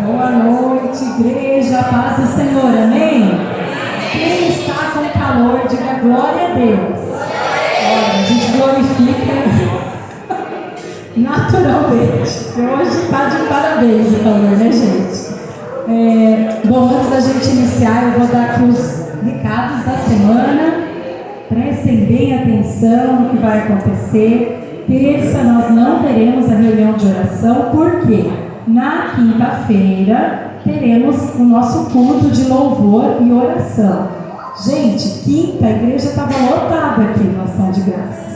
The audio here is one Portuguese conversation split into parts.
Boa noite, igreja, paz do Senhor, amém? Quem está com calor, diga glória a Deus. Olha, a gente glorifica naturalmente. Hoje está de parabéns o calor, né, gente? Bom, antes da gente iniciar, eu vou dar aqui os recados da semana. Prestem bem atenção no que vai acontecer. Terça nós não teremos a reunião de oração, por quê? Na quinta-feira teremos o nosso culto de louvor e oração. Gente, quinta a igreja estava lotada aqui no Ação de Graças.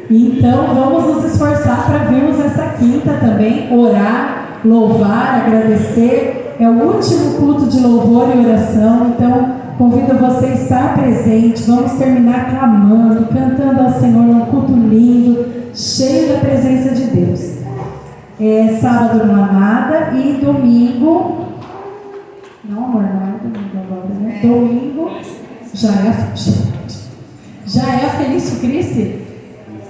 Então vamos nos esforçar para virmos essa quinta também, orar, louvar, agradecer. É o último culto de louvor e oração, então convido você a estar presente. Vamos terminar clamando, cantando ao Senhor um culto lindo, cheio da presença de Deus. Sábado não há nada e domingo, não amor, não é domingo agora, né? Domingo já é a Felício Cristi?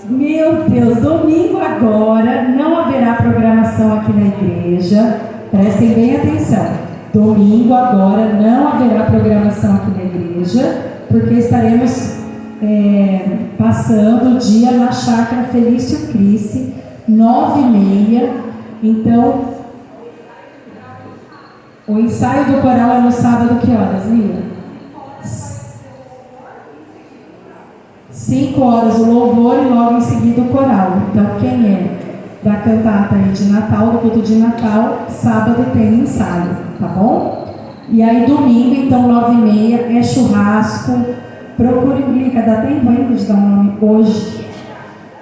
Meu Deus, domingo agora não haverá programação aqui na igreja, prestem bem atenção, domingo agora não haverá programação aqui na igreja, porque estaremos passando o dia na chácara Felício Cristi, 9h30. Então, o ensaio do coral é no sábado, que horas, Lila? 5 horas o louvor e logo em seguida o coral. Então, quem é da cantata aí de Natal, do culto de Natal, sábado tem ensaio, tá bom? E aí domingo, então 9h30 é churrasco. Procure, Lica, dá tempo ainda de dar um nome hoje?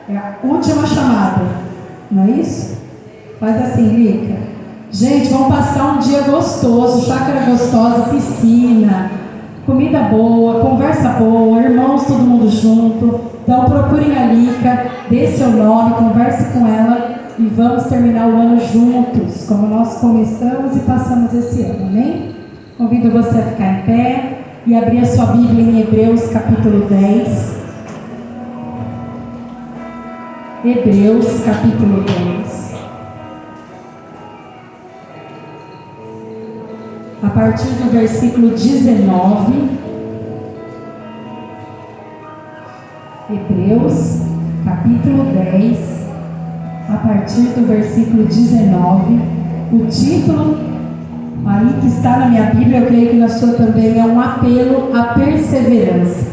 É a última chamada, não é isso? Faz assim, Lica. Gente, vamos passar um dia gostoso, chácara gostosa, piscina, comida boa, conversa boa, irmãos, todo mundo junto. Então procurem a Lica, dê seu nome, converse com ela e vamos terminar o ano juntos, como nós começamos e passamos esse ano, amém? Convido você a ficar em pé e abrir a sua Bíblia em Hebreus capítulo 10. Hebreus capítulo 10. A partir do versículo 19. Hebreus capítulo 10, a partir do versículo 19. O título aí que está na minha Bíblia, eu creio que na sua também, é um apelo à perseverança.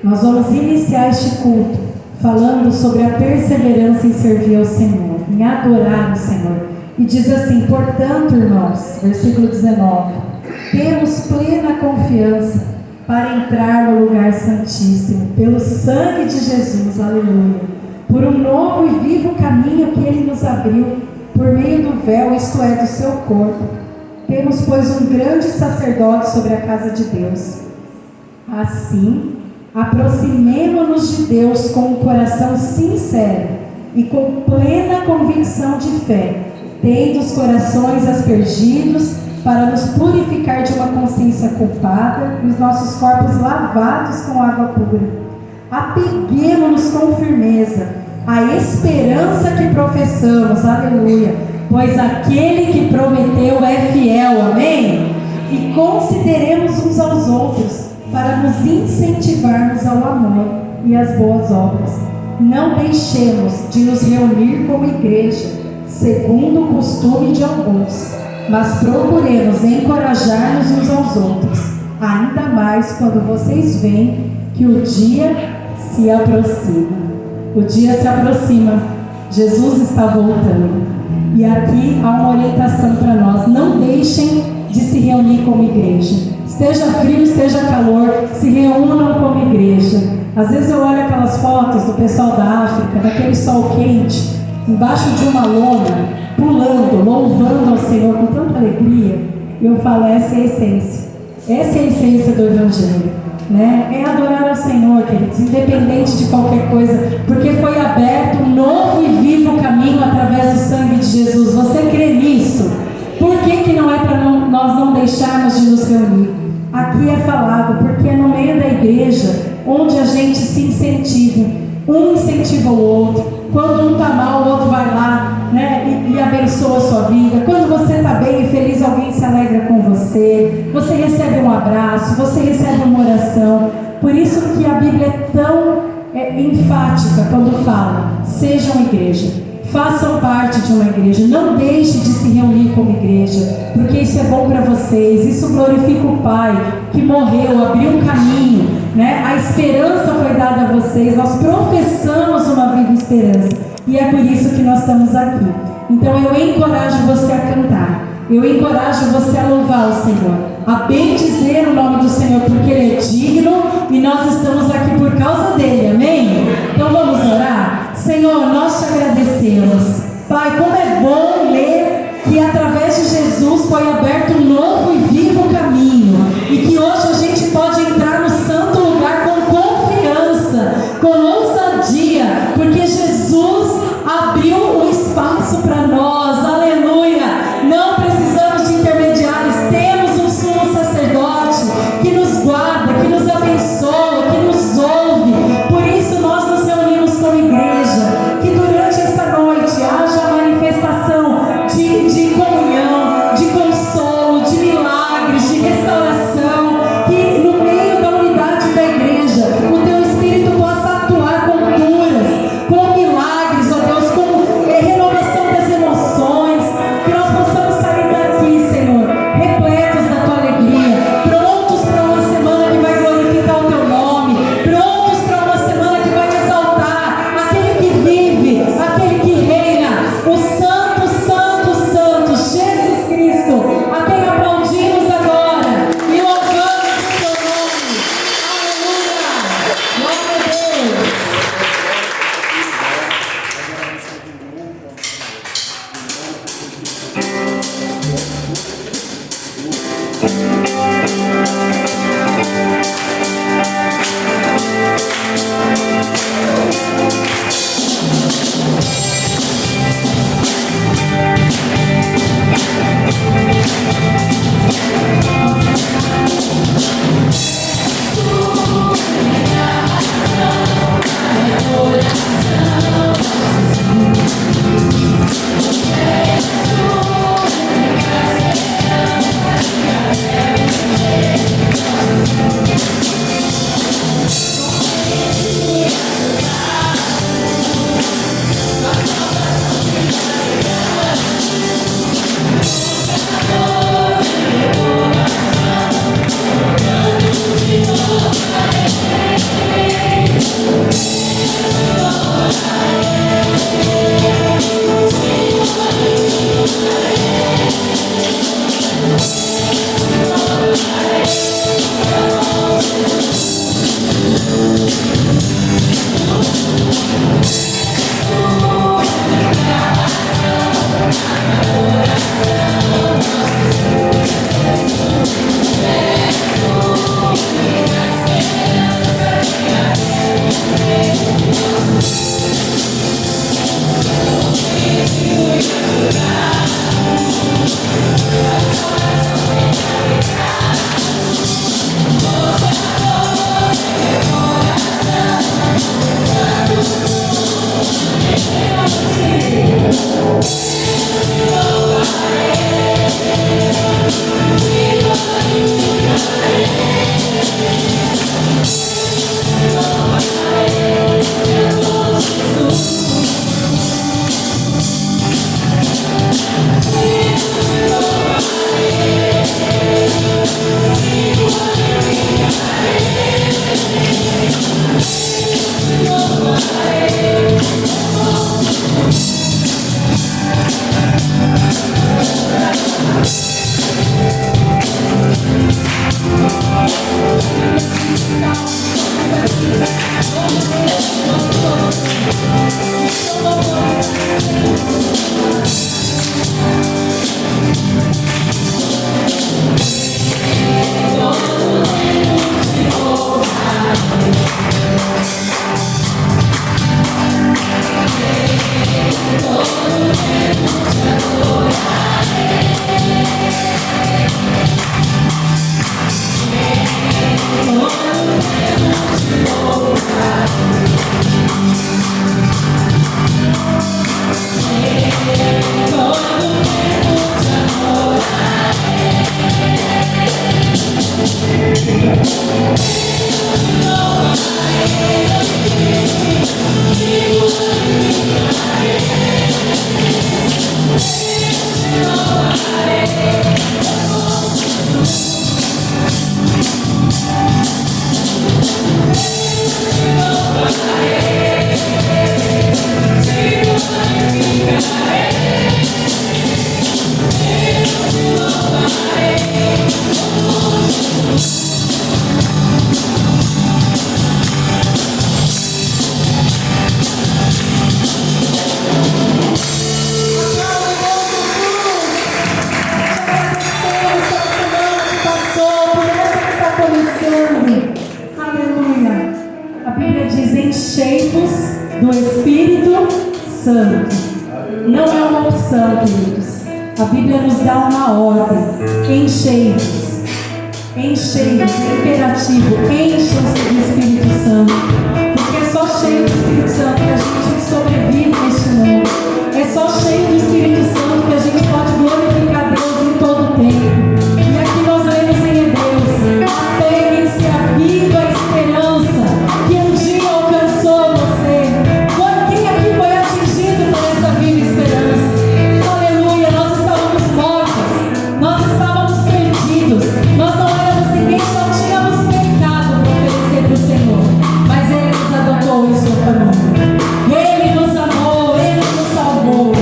Nós vamos iniciar este culto falando sobre a perseverança em servir ao Senhor, em adorar o Senhor. E diz assim: portanto, irmãos, versículo 19, temos plena confiança para entrar no lugar santíssimo, pelo sangue de Jesus, aleluia, por um novo e vivo caminho que Ele nos abriu, por meio do véu, isto é, do seu corpo. Temos, pois, um grande sacerdote sobre a casa de Deus. Assim, aproximemo-nos de Deus com um coração sincero e com plena convicção de fé, tendo os corações aspergidos para nos purificar de uma consciência culpada e os nossos corpos lavados com água pura. Apeguemo-nos com firmeza à esperança que professamos, aleluia, pois aquele que prometeu é fiel, amém? E consideremos uns aos outros para nos incentivarmos ao amor e às boas obras. Não deixemos de nos reunir como igreja, segundo o costume de alguns, mas procuremos encorajar-nos uns aos outros, ainda mais quando vocês veem que o dia se aproxima. O dia se aproxima, Jesus está voltando. E aqui há uma orientação para nós: não deixem de se reunir como igreja. Esteja frio, esteja calor, se reúnam como igreja. Às vezes eu olho aquelas fotos do pessoal da África, daquele sol quente, embaixo de uma lona, pulando, louvando ao Senhor com tanta alegria. E eu falo, essa é a essência. Essa é a essência do Evangelho, né? É adorar ao Senhor, queridos, independente de qualquer coisa, porque foi aberto um novo e vivo caminho através do sangue de Jesus. Você crê nisso? Por que não é para nós não deixarmos de nos reunir? Aqui é falado, porque é no meio da igreja onde a gente se incentiva. Um incentiva o outro. Quando um está mal, o outro vai lá, né, e abençoa a sua vida. Quando você está bem e feliz, alguém se alegra com você, você recebe um abraço, você recebe uma oração. Por isso que a Bíblia é tão enfática quando fala: sejam igreja, façam parte de uma igreja, não deixe de se reunir como igreja, porque isso é bom para vocês, isso glorifica o Pai que morreu, abriu um caminho, né? A esperança foi dada a vocês, nós professamos uma vida de esperança, e é por isso que nós estamos aqui. Então eu encorajo você a cantar, eu encorajo você a louvar o Senhor, a bendizer o nome do Senhor, porque Ele é digno e nós estamos aqui por causa dEle, amém? Então vamos orar? Senhor, nós te agradecemos. Pai, como é bom ler que através de Jesus foi aberto um novo e vivo caminho, e que hoje a gente pode entrar no santo lugar com confiança, com ousadia, porque Jesus abriu um espaço para nós, aleluia. Não precisamos de intermediários, temos um sumo sacerdote que nos guarda, que nos abençoa, que nos ouve. Por isso nós nos reunimos como igreja, que durante essa noite haja a manifestação de comunhão, de consolo, de milagres, de restauração, que no meio da unidade da igreja o teu Espírito possa atuar com curas, com milagres, ó Deus, com renovação das emoções, que nós possamos sair daqui, Senhor, repletos da tua alegria, prontos para uma semana que vai glorificar o teu nome, prontos para uma semana que vai exaltar aquele que vive, aquele que reina, o Santo, Santo, Santo, Jesus Cristo, a quem aplaudimos agora e louvamos o teu nome. Aleluia! Glória a Deus! Aleluia. A Bíblia diz: enchei-vos do Espírito Santo. Não é uma opção, queridos. A Bíblia nos dá uma ordem: enchei-vos. Enchei-vos, é imperativo. Encham-se do Espírito Santo. Porque é só cheio do Espírito Santo que a gente sobrevive neste mundo. É só cheio do Espírito Santo que a gente pode glorificar Deus em todo o tempo. E aqui nós lemos em Hebreus: apeguem-se à viva esperança que um dia alcançou você. Quem aqui foi atingido por essa viva esperança? Aleluia. Nós estávamos mortos, nós estávamos perdidos, nós não éramos ninguém, só tínhamos pecado para oferecer para o Senhor, mas Ele nos adotou em sua família. Ele nos amou, Ele nos salvou.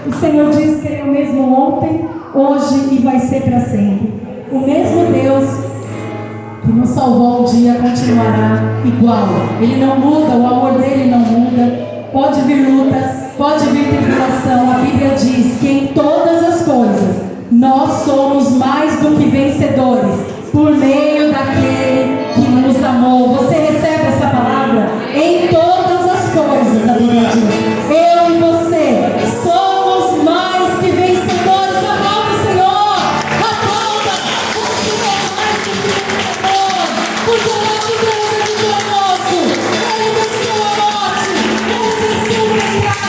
O Senhor diz que Ele é o mesmo ontem, hoje e vai ser para sempre. O mesmo Deus que nos salvou um dia continuará igual. Ele não muda, o amor dele não muda. Pode vir luta, pode vir tribulação. A Bíblia diz que em todas as coisas nós somos mais do que vencedores por meio daquele que nos amou. Você recebe essa palavra? Em todas as coisas, a Bíblia diz. Eu e você somos mais que vencedores. Aplauda o Senhor, aplauda. Você é mais do que vencedor, porque o nosso Deus é vitorioso. Ele venceu a morte, Ele venceu o pecado.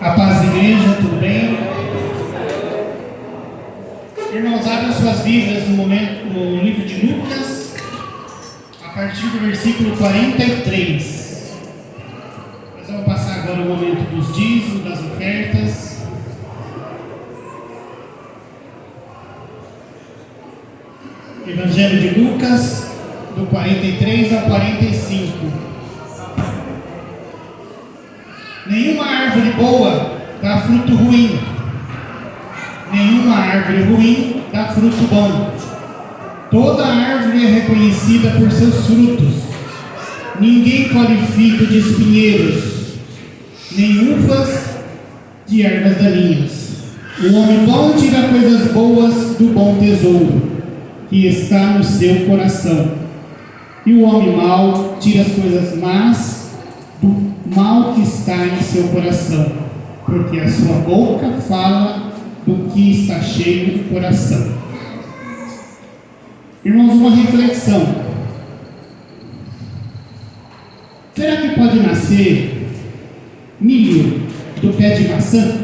A paz da igreja, tudo bem? Irmãos, abram suas Bíblias no livro de Lucas, a partir do versículo 43. Nós vamos passar agora o momento dos dízimos, das ofertas. Evangelho de Lucas, do 43 ao 45. Nenhuma árvore boa dá fruto ruim, nenhuma árvore ruim dá fruto bom. Toda árvore é reconhecida por seus frutos. Ninguém colhe figo de espinheiros, nem uvas de ervas daninhas. O homem bom tira coisas boas do bom tesouro, que está no seu coração. E o homem mau tira as coisas más do mal que está em seu coração, porque a sua boca fala do que está cheio do coração. Irmãos, uma reflexão. Será que pode nascer milho do pé de maçã?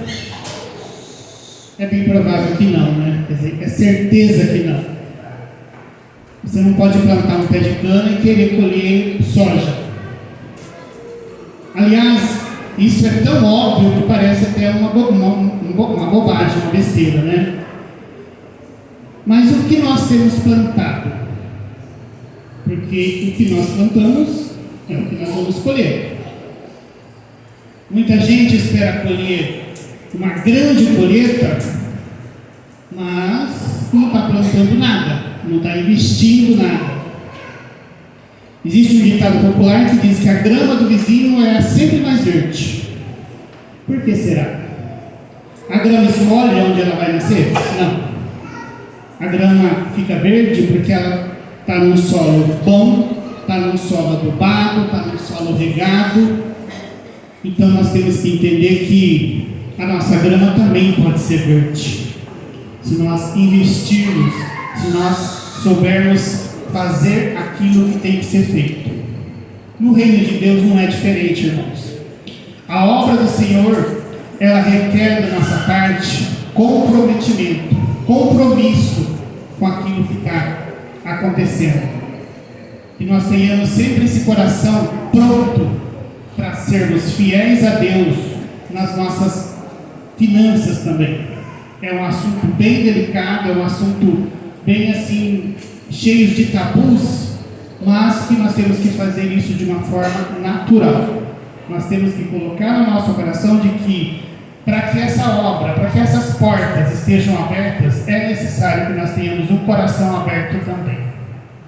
É bem provável que não, né? Quer dizer, é certeza que não. Você não pode plantar um pé de cana e querer colher soja. Aliás, isso é tão óbvio que parece até uma bobagem, uma besteira, né? Mas o que nós temos plantado? Porque o que nós plantamos é o que nós vamos colher. Muita gente espera colher uma grande colheita, mas não está plantando nada, não está investindo nada. Existe um ditado popular que diz que a grama do vizinho é sempre mais verde. Por que será? A grama escolhe onde ela vai nascer? Não. A grama fica verde porque ela está num solo bom, está num solo adubado, está num solo regado. Então nós temos que entender que a nossa grama também pode ser verde. Se nós investirmos, se nós soubermos fazer aquilo que tem que ser feito. No reino de Deus não é diferente, irmãos. A obra do Senhor, ela requer da nossa parte comprometimento, compromisso com aquilo que está acontecendo. Que nós tenhamos sempre esse coração pronto para sermos fiéis a Deus nas nossas finanças também. É um assunto bem delicado, é um assunto bem assim, cheio de tabus, mas que nós temos que fazer isso de uma forma natural. Nós temos que colocar no nosso coração de que, para que essa obra, para que essas portas estejam abertas, é necessário que nós tenhamos um coração aberto também.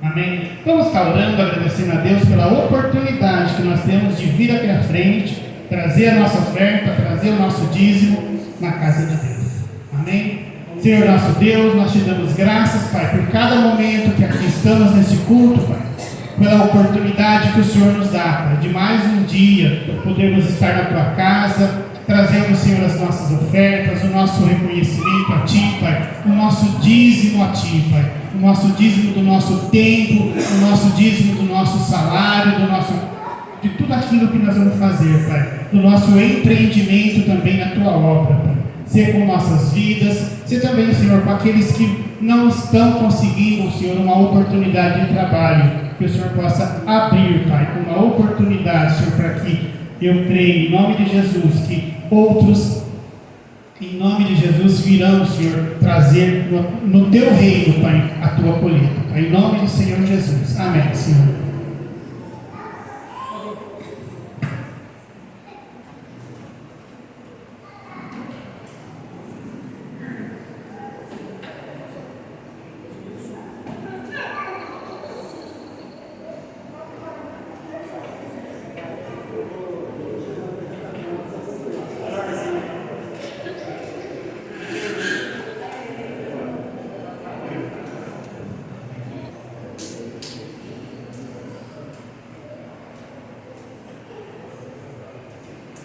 Amém? Vamos estar orando, agradecendo a Deus pela oportunidade que nós temos de vir aqui à frente, trazer a nossa oferta, trazer o nosso dízimo na casa de Deus. Amém? Senhor nosso Deus, nós te damos graças, Pai, por cada momento que aqui estamos nesse culto, Pai, pela oportunidade que o Senhor nos dá, Pai, de mais um dia podermos estar na Tua casa, trazendo, Senhor, as nossas ofertas, o nosso reconhecimento a Ti, Pai, o nosso dízimo a Ti, Pai, o nosso dízimo do nosso tempo, o nosso dízimo do nosso salário, de tudo aquilo que nós vamos fazer, Pai, do nosso empreendimento também na Tua obra, Pai. Ser com nossas vidas, ser também, Senhor, com aqueles que não estão conseguindo, Senhor, uma oportunidade de trabalho, que o Senhor possa abrir, Pai, uma oportunidade, Senhor, para que eu creio, em nome de Jesus, que outros, em nome de Jesus, virão, Senhor, trazer no Teu reino, Pai, a Tua colheita, Pai, em nome do Senhor Jesus. Amém, Senhor.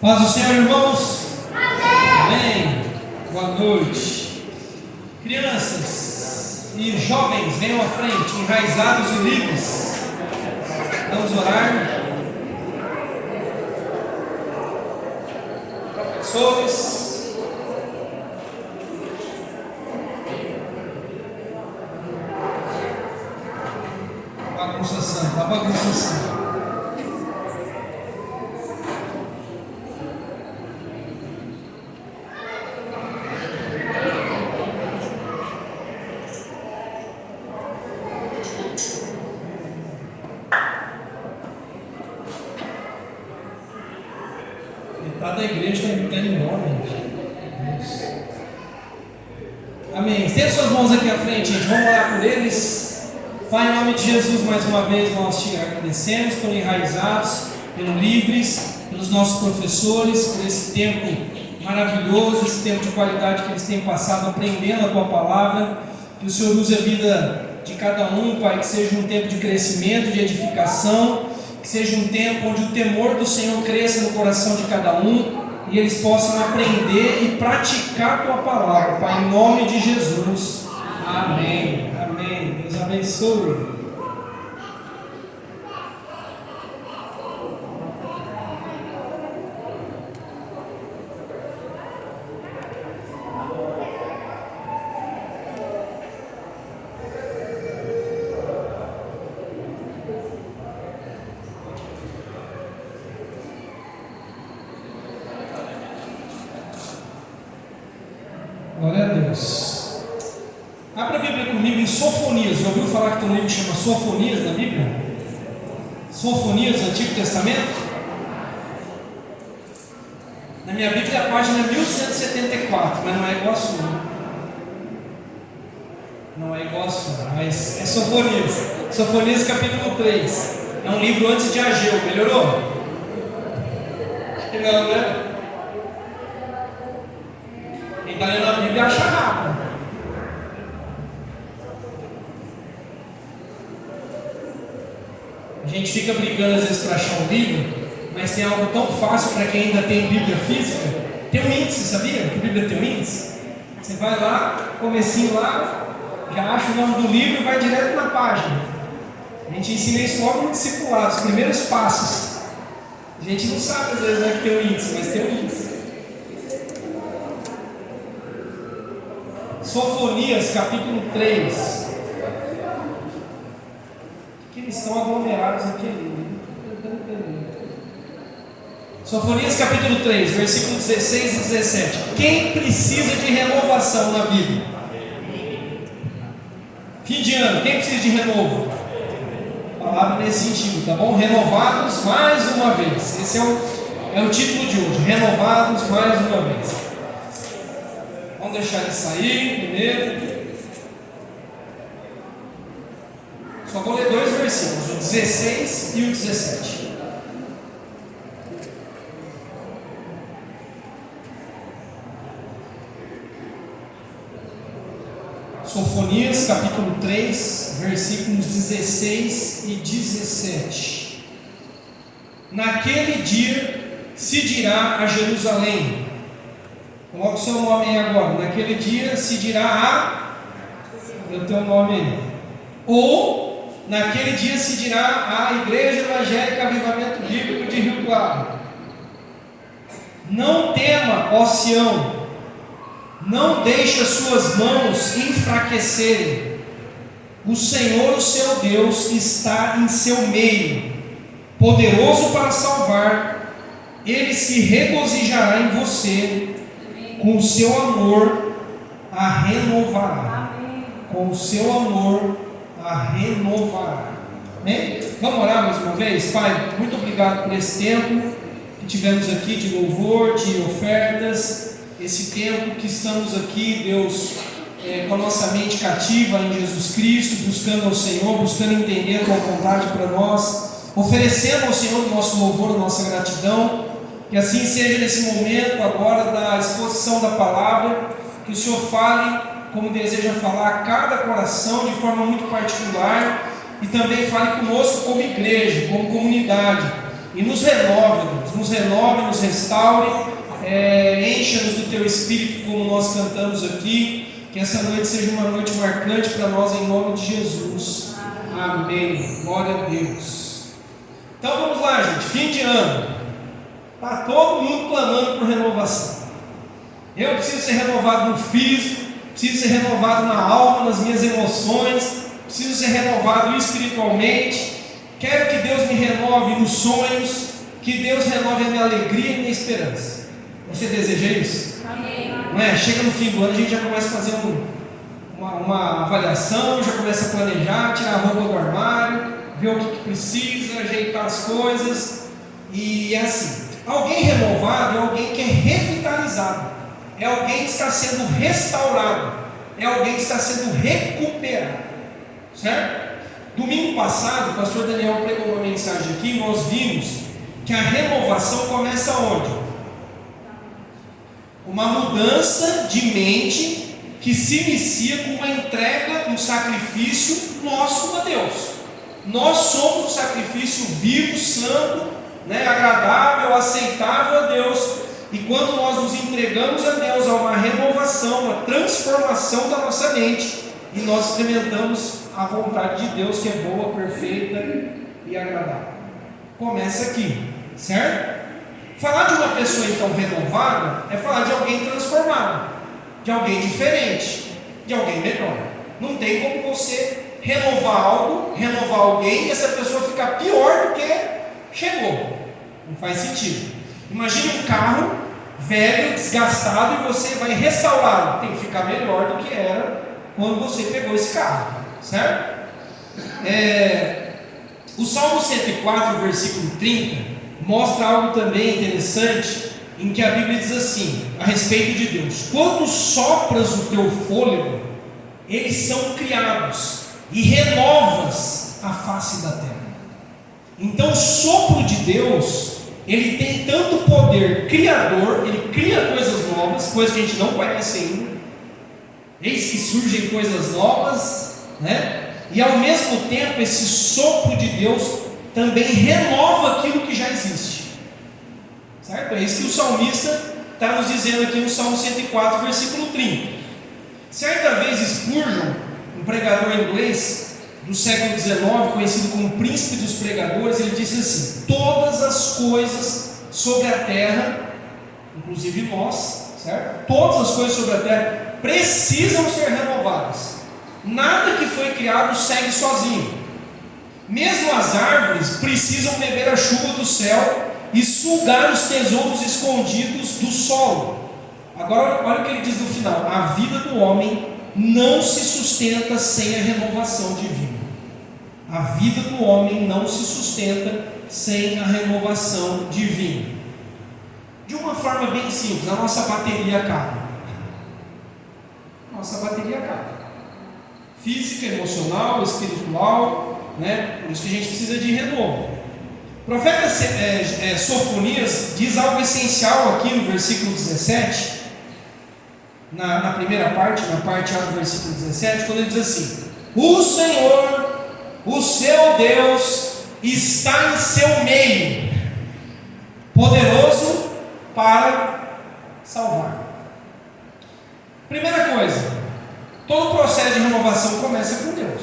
Paz do Senhor, irmãos. Amém. Boa noite. Crianças e jovens, venham à frente, enraizados e livres. Vamos orar. Professores, bagunça santa, bagunça santa. Metade da igreja está indo embora, gente. Amém. Estenda suas mãos aqui à frente, gente. Vamos orar por eles. Pai, em nome de Jesus, mais uma vez nós te agradecemos pelo enraizados, pelo livres, pelos nossos professores, por esse tempo maravilhoso, esse tempo de qualidade que eles têm passado aprendendo a Tua palavra. Que o Senhor use a vida de cada um, Pai, que seja um tempo de crescimento, de edificação, que seja um tempo onde o temor do Senhor cresça no coração de cada um e eles possam aprender e praticar a Tua palavra, Pai, em nome de Jesus. Amém. Amém. Deus abençoe. Glória a Deus. Abra a Bíblia comigo em Sofonias. Já ouviu falar que tem um livro que chama Sofonias na Bíblia? Sofonias, Antigo Testamento? Na minha Bíblia a página é 1174, mas não é igual a sua. Não é igual a sua, mas é Sofonias. Sofonias capítulo 3. É um livro antes de Ageu. Melhorou? Não, né? Quem está lendo a Bíblia acha rápido. A gente fica brigando às vezes para achar um livro, mas tem algo tão fácil para quem ainda tem Bíblia física. Tem um índice, sabia? Que a Bíblia tem um índice. Você vai lá, comecinho lá, já acha o nome do livro e vai direto na página. A gente ensina isso logo no discipulado, os primeiros passos. A gente não sabe às vezes, né, que tem um índice, mas tem um índice. Sofonias capítulo 3. O que eles estão aglomerados aqui. Sofonias capítulo 3, versículos 16 e 17. Quem precisa de renovação na vida? Fim de ano, quem precisa de renovo? Palavra nesse sentido, tá bom? Renovados mais uma vez. Esse é o título de hoje. Renovados mais uma vez. Vamos deixar ele sair primeiro. Só vou ler 2 versículos, o 16 e o 17. Sofonias capítulo 3, versículos 16 e 17. Naquele dia se dirá a Jerusalém. Coloca o seu nome aí agora. Naquele dia se dirá a... Eu tenho o nome aí. Ou, naquele dia se dirá a Igreja Evangélica Avivamento Bíblico de Rio Claro. Não tema, ó Sião. Não deixe as suas mãos enfraquecerem. O Senhor, o seu Deus, está em seu meio, poderoso para salvar. Ele se regozijará em você, com o seu amor a renovará. Com o seu amor a renovará. Amém? Vamos orar mais uma vez? Pai, muito obrigado por esse tempo que tivemos aqui de louvor, de ofertas. Esse tempo que estamos aqui, Deus, com a nossa mente cativa em Jesus Cristo, buscando ao Senhor, buscando entender a Tua vontade para nós, oferecendo ao Senhor o nosso louvor, a nossa gratidão. Que assim seja nesse momento agora da exposição da palavra, que o Senhor fale como deseja falar a cada coração de forma muito particular, e também fale conosco como igreja, como comunidade, e nos renove, Deus, nos restaure. Encha-nos do Teu Espírito, como nós cantamos aqui. Que essa noite seja uma noite marcante para nós, em nome de Jesus. Amém. Glória a Deus. Então vamos lá, gente. Fim de ano. Está todo mundo clamando por renovação. Eu preciso ser renovado no físico, preciso ser renovado na alma, nas minhas emoções, preciso ser renovado espiritualmente. Quero que Deus me renove nos sonhos, que Deus renove a minha alegria e a minha esperança. Você deseja isso? Amém. Não é? Chega no fim do ano, a gente já começa a fazer uma avaliação, já começa a planejar, tirar a roupa do armário, ver o que precisa, ajeitar as coisas. E é assim. Alguém renovado é alguém que é revitalizado, é alguém que está sendo restaurado, é alguém que está sendo recuperado. Certo? Domingo passado, o pastor Daniel pregou uma mensagem aqui, e nós vimos que a renovação começa onde? Uma mudança de mente que se inicia com uma entrega, um sacrifício nosso a Deus. Nós somos um sacrifício vivo, santo, agradável, aceitável a Deus. E quando nós nos entregamos a Deus, há uma renovação, uma transformação da nossa mente, e nós experimentamos a vontade de Deus, que é boa, perfeita e agradável. Começa aqui, certo? Falar de uma pessoa então renovada é falar de alguém transformado, de alguém diferente, de alguém melhor. Não tem como você renovar algo, renovar alguém e essa pessoa ficar pior do que chegou. Não faz sentido. Imagine um carro velho, desgastado, e você vai restaurá-lo. Tem que ficar melhor do que era quando você pegou esse carro, certo? O Salmo 104, versículo 30 mostra algo também interessante, em que a Bíblia diz assim, a respeito de Deus: quando sopras o teu fôlego, eles são criados, e renovas a face da terra. Então o sopro de Deus, ele tem tanto poder criador, ele cria coisas novas, coisas que a gente não conhece ainda, eis que surgem coisas novas, e ao mesmo tempo esse sopro de Deus também renova aquilo que já existe, certo? É isso que o salmista está nos dizendo aqui no Salmo 104, versículo 30. Certa vez Spurgeon, um pregador inglês do século XIX, conhecido como príncipe dos pregadores, ele disse assim: todas as coisas sobre a terra, inclusive nós, certo? Todas as coisas sobre a terra precisam ser renovadas. Nada que foi criado segue sozinho. Mesmo as árvores precisam beber a chuva do céu e sugar os tesouros escondidos do solo. Agora, olha o que ele diz no final: a vida do homem não se sustenta sem a renovação divina. A vida do homem não se sustenta sem a renovação divina. De uma forma bem simples, a nossa bateria acaba. Nossa bateria acaba. Física, emocional, espiritual, né? Por isso que a gente precisa de renovo. O profeta Sofonias diz algo essencial aqui no versículo 17, na primeira parte, na parte A do versículo 17, quando ele diz assim: o Senhor, o seu Deus, está em seu meio, poderoso para salvar. Primeira coisa, todo o processo de renovação começa com Deus.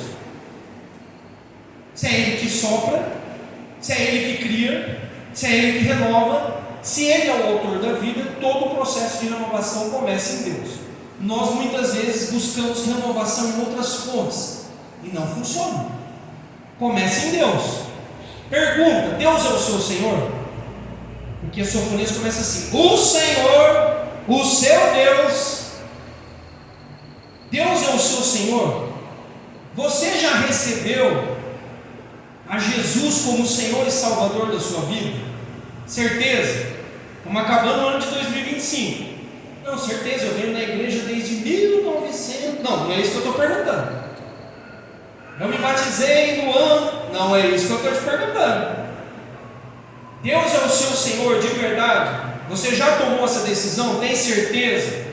Se é Ele que sopra, se é Ele que cria, se é Ele que renova, se Ele é o autor da vida, todo o processo de renovação começa em Deus. Nós muitas vezes buscamos renovação em outras fontes e não funciona. Começa em Deus. Pergunta: Deus é o seu Senhor? Porque a Sofonias começa assim: o Senhor, o seu Deus. Deus é o seu Senhor? Você já recebeu a Jesus como Senhor e Salvador da sua vida? Certeza? Estamos acabando o ano de 2025. Não, certeza, eu venho na igreja desde 1900. Não é isso que eu estou perguntando. Eu me batizei no ano. Não é isso que eu estou te perguntando. Deus é o seu Senhor de verdade? Você já tomou essa decisão? Tem certeza?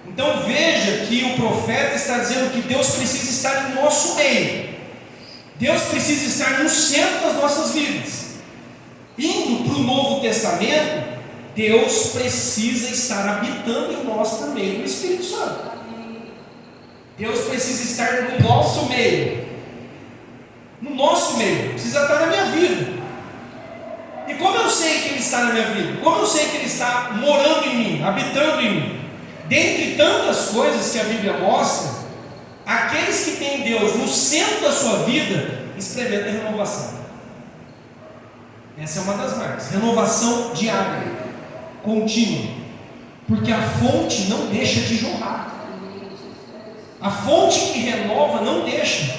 Então veja que o profeta está dizendo que Deus precisa estar em nosso meio. Deus precisa estar no centro das nossas vidas. Indo para o Novo Testamento, Deus precisa estar habitando em nós por meio do Espírito Santo. Deus precisa estar no nosso meio. No nosso meio. Precisa estar na minha vida. E como eu sei que Ele está na minha vida? Como eu sei que Ele está morando em mim, habitando em mim? Dentre tantas coisas que a Bíblia mostra, aqueles que têm Deus no centro da sua vida experimentam a renovação. Essa é uma das marcas. Renovação diária, contínua, porque a fonte não deixa de jorrar. A fonte que renova não deixa,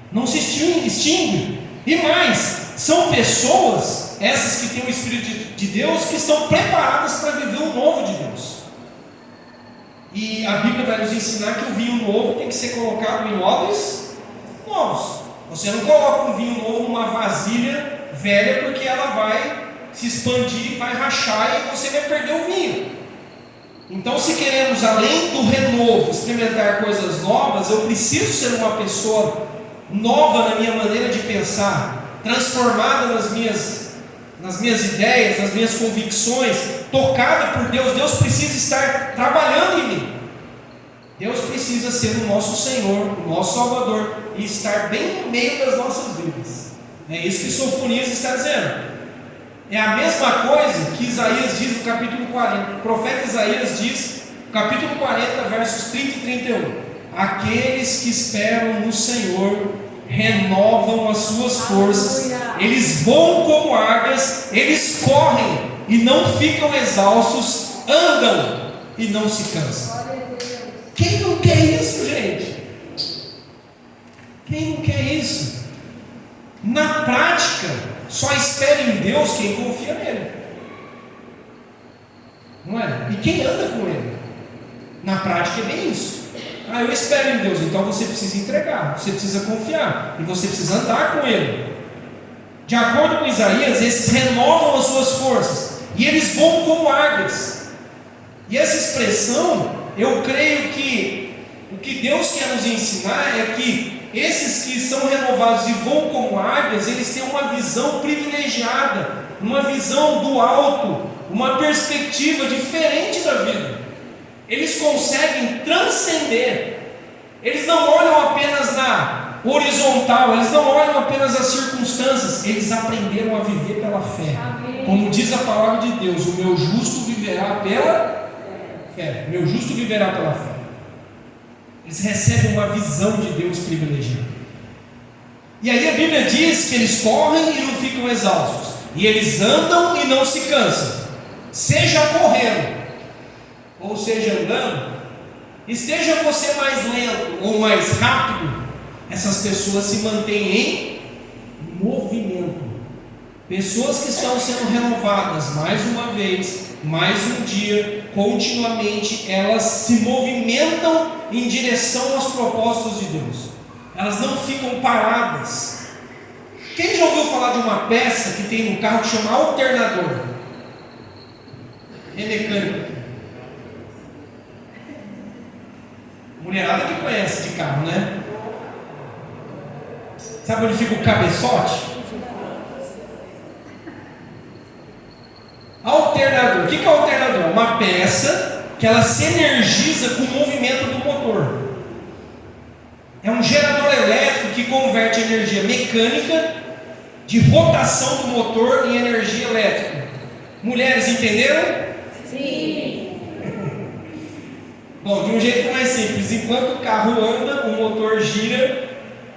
não se extingue. E mais, são pessoas, essas que têm o Espírito de Deus, que estão preparadas para viver o novo de Deus. E a Bíblia vai nos ensinar que o vinho novo tem que ser colocado em odres novos. Você não coloca um vinho novo numa vasilha velha, porque ela vai se expandir, vai rachar e você vai perder o vinho. Então, se queremos, além do renovo, experimentar coisas novas, eu preciso ser uma pessoa nova na minha maneira de pensar, transformada nas minhas ideias, nas minhas convicções, tocada por Deus. Deus precisa estar trabalhando em mim. Deus precisa ser o nosso Senhor, o nosso Salvador, e estar bem no meio das nossas vidas. É isso que Sofonias está dizendo. É a mesma coisa que Isaías diz no capítulo 40. O profeta Isaías diz, capítulo 40, versos 30 e 31: aqueles que esperam no Senhor renovam as suas forças, eles voam como águias, eles correm e não ficam exaustos, andam e não se cansam. Quem não quer isso, gente? Quem não quer isso? Na prática, só espera em Deus quem confia nele, não é? E quem anda com ele. Na prática é bem isso. Eu espero em Deus. Então você precisa entregar, você precisa confiar, e você precisa andar com Ele. De acordo com Isaías, esses renovam as suas forças, e eles voam como águias. E essa expressão, eu creio que o que Deus quer nos ensinar é que esses que são renovados e voam como águias, eles têm uma visão privilegiada, uma visão do alto, uma perspectiva diferente da vida. Eles conseguem transcender. Eles não olham apenas na horizontal, eles não olham apenas as circunstâncias, eles aprenderam a viver pela fé. Amém. Como diz a palavra de Deus: o meu justo viverá pela fé. Meu justo viverá pela fé. Eles recebem uma visão de Deus privilegiada. E aí a Bíblia diz que eles correm e não ficam exaustos, e eles andam e não se cansam. Seja correndo, ou seja andando, esteja você mais lento ou mais rápido, essas pessoas se mantêm em movimento. Pessoas que estão sendo renovadas mais uma vez, mais um dia, continuamente, elas se movimentam em direção aos propósitos de Deus. Elas não ficam paradas. Quem já ouviu falar de uma peça que tem no carro que chama alternador? É mecânico. Mulherada que conhece de carro, né? Sabe onde fica o cabeçote? Alternador. O que é alternador? Uma peça que ela se energiza com o movimento do motor. É um gerador elétrico que converte energia mecânica de rotação do motor em energia elétrica. Mulheres entenderam? Sim. Bom, de um jeito mais simples, enquanto o carro anda, o motor gira,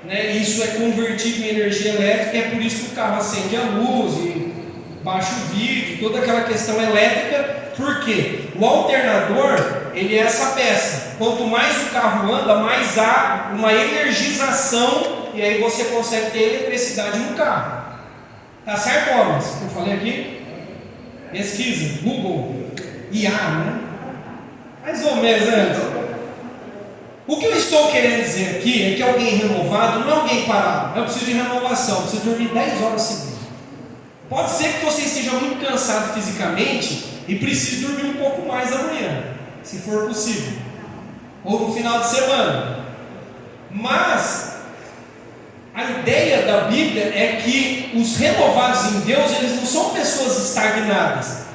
né? Isso é convertido em energia elétrica, e é por isso que o carro acende a luz e baixa o vidro, toda aquela questão elétrica. Por quê? O alternador, ele é essa peça. Quanto mais o carro anda, mais há uma energização, e aí você consegue ter eletricidade no carro. Tá certo, homens? Eu falei aqui? Pesquisa, Google, IA, né? Mais ou menos, né? O que eu estou querendo dizer aqui é que alguém renovado não é alguém parado. Eu preciso de renovação, eu preciso dormir 10 horas seguidas. Pode ser que você esteja muito cansado fisicamente e precise dormir um pouco mais amanhã, se for possível, ou no final de semana. Mas a ideia da Bíblia é que os renovados em Deus, eles não são pessoas estagnadas.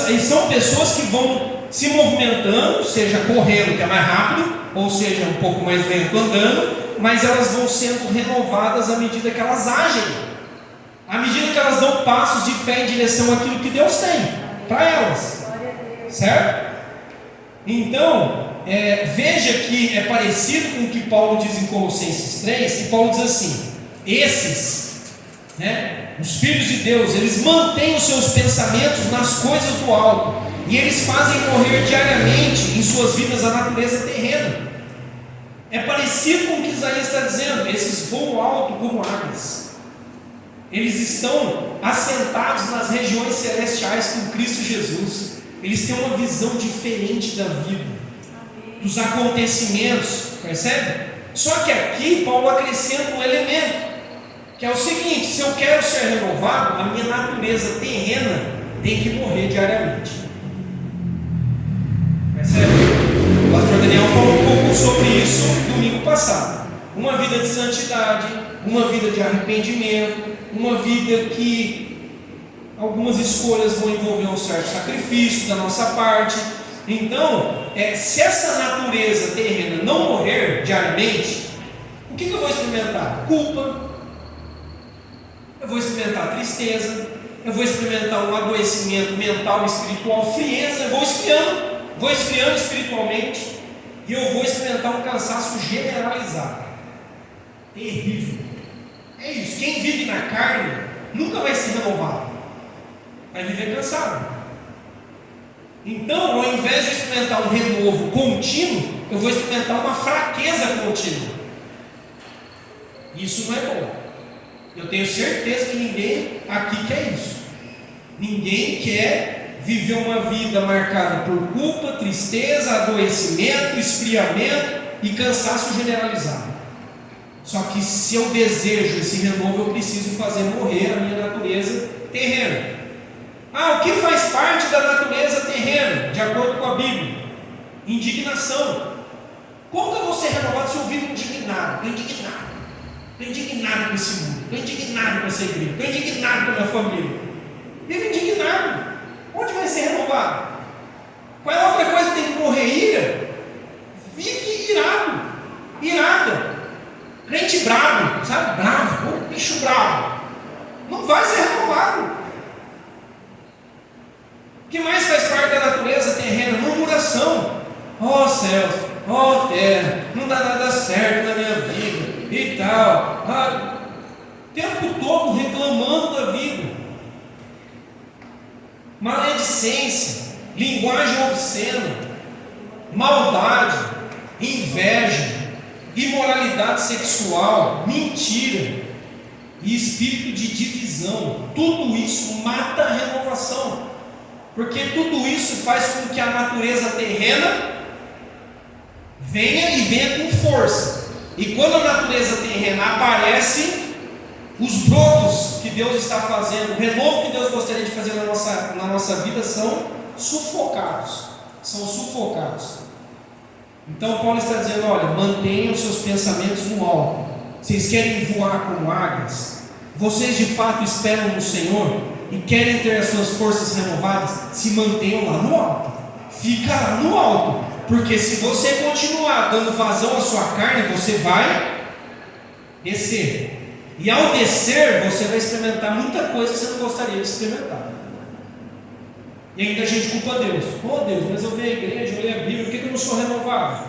Eles são pessoas que vão se movimentando, seja correndo, que é mais rápido, ou seja, um pouco mais lento andando, mas elas vão sendo renovadas à medida que elas agem, à medida que elas dão passos de fé em direção àquilo que Deus tem para elas, certo? Então, veja que é parecido com o que Paulo diz em Colossenses 3, que Paulo diz assim: esses, os filhos de Deus, eles mantêm os seus pensamentos nas coisas do alto, e eles fazem correr diariamente em suas vidas a natureza terrena. É parecido com o que Isaías está dizendo: esses voam alto como águias. Eles estão assentados nas regiões celestiais com Cristo Jesus. Eles têm uma visão diferente da vida, dos acontecimentos, percebe? Só que aqui Paulo acrescenta um elemento, que é o seguinte: se eu quero ser renovado, a minha natureza terrena tem que morrer diariamente. Percebe? O pastor Daniel falou um pouco sobre isso domingo passado. Uma vida de santidade, uma vida de arrependimento, uma vida que algumas escolhas vão envolver um certo sacrifício da nossa parte. Então, se essa natureza terrena não morrer diariamente, o que eu vou experimentar? Culpa, eu vou experimentar tristeza, eu vou experimentar um adoecimento mental e espiritual, frieza, eu vou esfriando espiritualmente, e eu vou experimentar um cansaço generalizado, terrível. É isso, quem vive na carne nunca vai ser renovado, vai viver cansado. Então, ao invés de experimentar um renovo contínuo, eu vou experimentar uma fraqueza contínua. Isso não é bom. Eu tenho certeza que ninguém aqui quer isso. Ninguém quer viver uma vida marcada por culpa, tristeza, adoecimento, esfriamento e cansaço generalizado. Só que se eu desejo esse renovo, eu preciso fazer morrer a minha natureza terrena. O que faz parte da natureza terrena, de acordo com a Bíblia? Indignação. Como que eu vou ser renovado se eu vivo indignado? Estou indignado com esse mundo, estou indignado com essa igreja, estou indignado com a minha família. Vivo indignado. Onde vai ser renovado? Qual é a outra coisa que tem que morrer? Ira. Vive irada. Crente bravo, sabe? Bravo, bicho bravo. Não vai ser renovado. O que mais faz parte da natureza terrena? Murmuração. Céus, terra, não dá nada certo na minha vida e tal. tempo todo reclamando da vida, maledicência, linguagem obscena, maldade, inveja, imoralidade sexual, mentira e espírito de divisão. Tudo isso mata a renovação, porque tudo isso faz com que a natureza terrena venha com força. E quando a natureza terrena aparece, os brotos que Deus está fazendo, o renovo que Deus gostaria de fazer na nossa vida são sufocados. Então Paulo está dizendo: olha, mantenham os seus pensamentos no alto. Vocês querem voar como águias? Vocês de fato esperam no Senhor e querem ter as suas forças renovadas? Se mantenham lá no alto. Fica lá no alto, porque se você continuar dando vazão à sua carne, você vai descer. E ao descer, você vai experimentar muita coisa que você não gostaria de experimentar. E ainda a gente culpa Deus. Oh Deus, mas eu venho à igreja, eu leio a Bíblia, por que eu não sou renovado?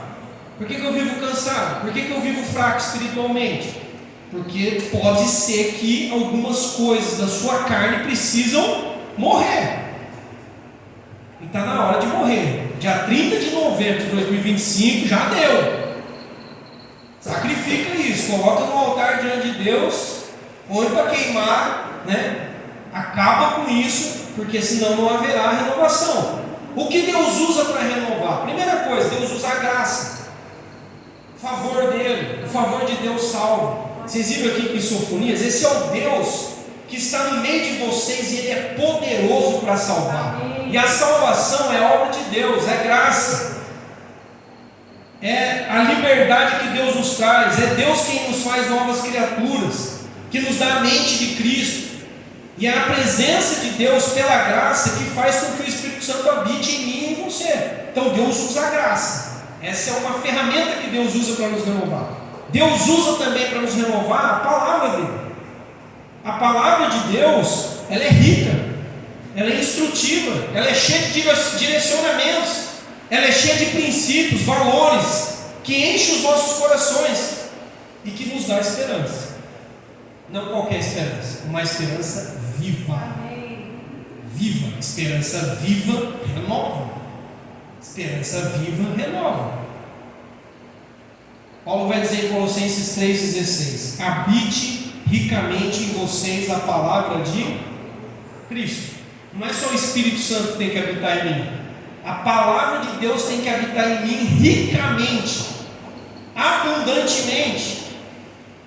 Por que eu vivo cansado? Por que eu vivo fraco espiritualmente? Porque pode ser que algumas coisas da sua carne precisam morrer. E está na hora de morrer. Dia 30 de novembro de 2025 já deu. Sacrifica isso, coloca no altar diante de Deus, põe para queimar, né? Acaba com isso, porque senão não haverá renovação. O que Deus usa para renovar? Primeira coisa, Deus usa a graça, o favor dele. O favor de Deus salva. Vocês viram aqui em Sofonias? Esse é o Deus que está no meio de vocês e Ele é poderoso para salvar. E a salvação é obra de Deus, é graça, é a liberdade que Deus nos traz, é Deus quem nos faz novas criaturas, que nos dá a mente de Cristo. E é a presença de Deus pela graça que faz com que o Espírito Santo habite em mim e em você. Então Deus usa a graça. Essa é uma ferramenta que Deus usa para nos renovar. Deus usa também para nos renovar a palavra dele. A palavra de Deus, ela é rica, ela é instrutiva, ela é cheia de direcionamentos, ela é cheia de princípios, valores, que enche os nossos corações e que nos dá esperança. Não qualquer esperança, uma esperança viva. Viva, esperança viva renova. Esperança viva renova. Paulo vai dizer em Colossenses 3,16: habite ricamente em vocês a palavra de Cristo. Não é só o Espírito Santo que tem que habitar em mim, a palavra de Deus tem que habitar em mim ricamente, abundantemente.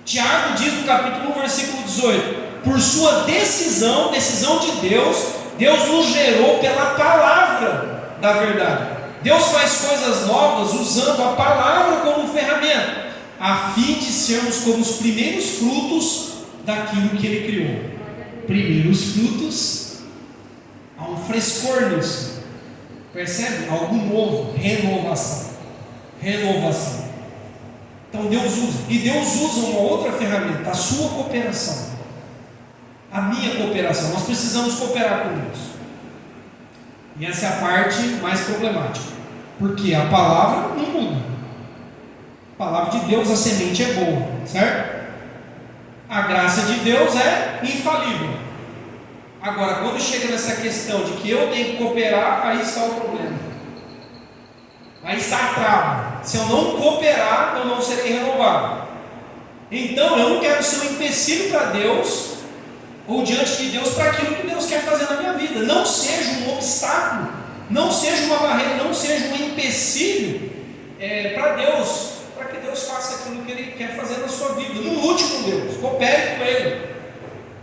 Tiago diz no capítulo 1, versículo 18: por sua decisão de Deus, Deus nos gerou pela palavra da verdade. Deus faz coisas novas usando a palavra como ferramenta, a fim de sermos como os primeiros frutos daquilo que Ele criou. Primeiros frutos, há um frescor nisso, percebe? Algo novo, renovação. Então Deus usa, e Deus usa uma outra ferramenta, a sua cooperação, a minha cooperação. Nós precisamos cooperar com Deus, e essa é a parte mais problemática, porque a palavra não muda. A palavra de Deus, a semente é boa, certo? A graça de Deus é infalível. Agora, quando chega nessa questão de que eu tenho que cooperar, aí está o problema. Aí está a trava. Se eu não cooperar, eu não serei renovado. Então, eu não quero ser um empecilho para Deus, ou diante de Deus, para aquilo que Deus quer fazer na minha vida. Não seja um obstáculo, não seja uma barreira, não seja um empecilho para Deus, para que Deus faça aquilo que Ele quer fazer na sua vida. No último, Deus, coopere com Ele,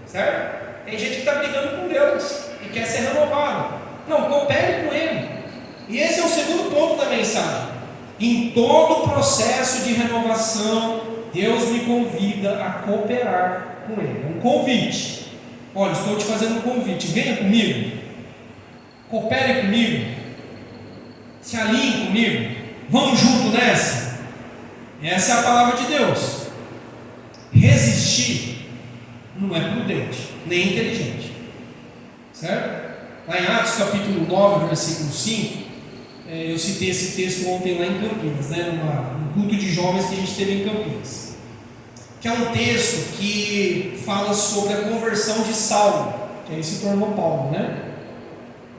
certo? Tem gente que está brigando com Deus e quer ser renovado. Não, coopere com Ele. E esse é o segundo ponto da mensagem. Em todo o processo de renovação, Deus me convida a cooperar com Ele. É um convite. Olha, estou te fazendo um convite. Venha comigo. Coopere comigo. Se alinhe comigo. Vamos junto nessa. Essa é a palavra de Deus. Resistir não é prudente, nem inteligente, certo? Lá em Atos capítulo 9, versículo 5, eu citei esse texto ontem lá em Campinas, né? Num culto de jovens que a gente teve em Campinas. que é um texto que fala sobre a conversão de Saulo, que aí se tornou Paulo, né?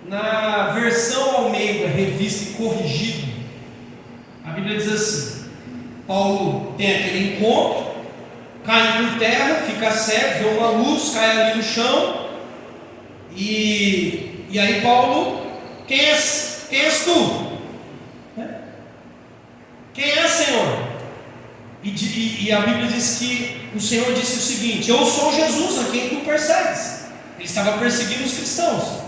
Na versão Almeida, revista e corrigida, a Bíblia diz assim: Paulo tem aquele encontro, cai por terra, fica cego, vê uma luz, cai ali no chão, e aí Paulo, quem és tu? Quem é, Senhor? E a Bíblia diz que o Senhor disse o seguinte: eu sou Jesus a quem tu persegues. Ele estava perseguindo os cristãos.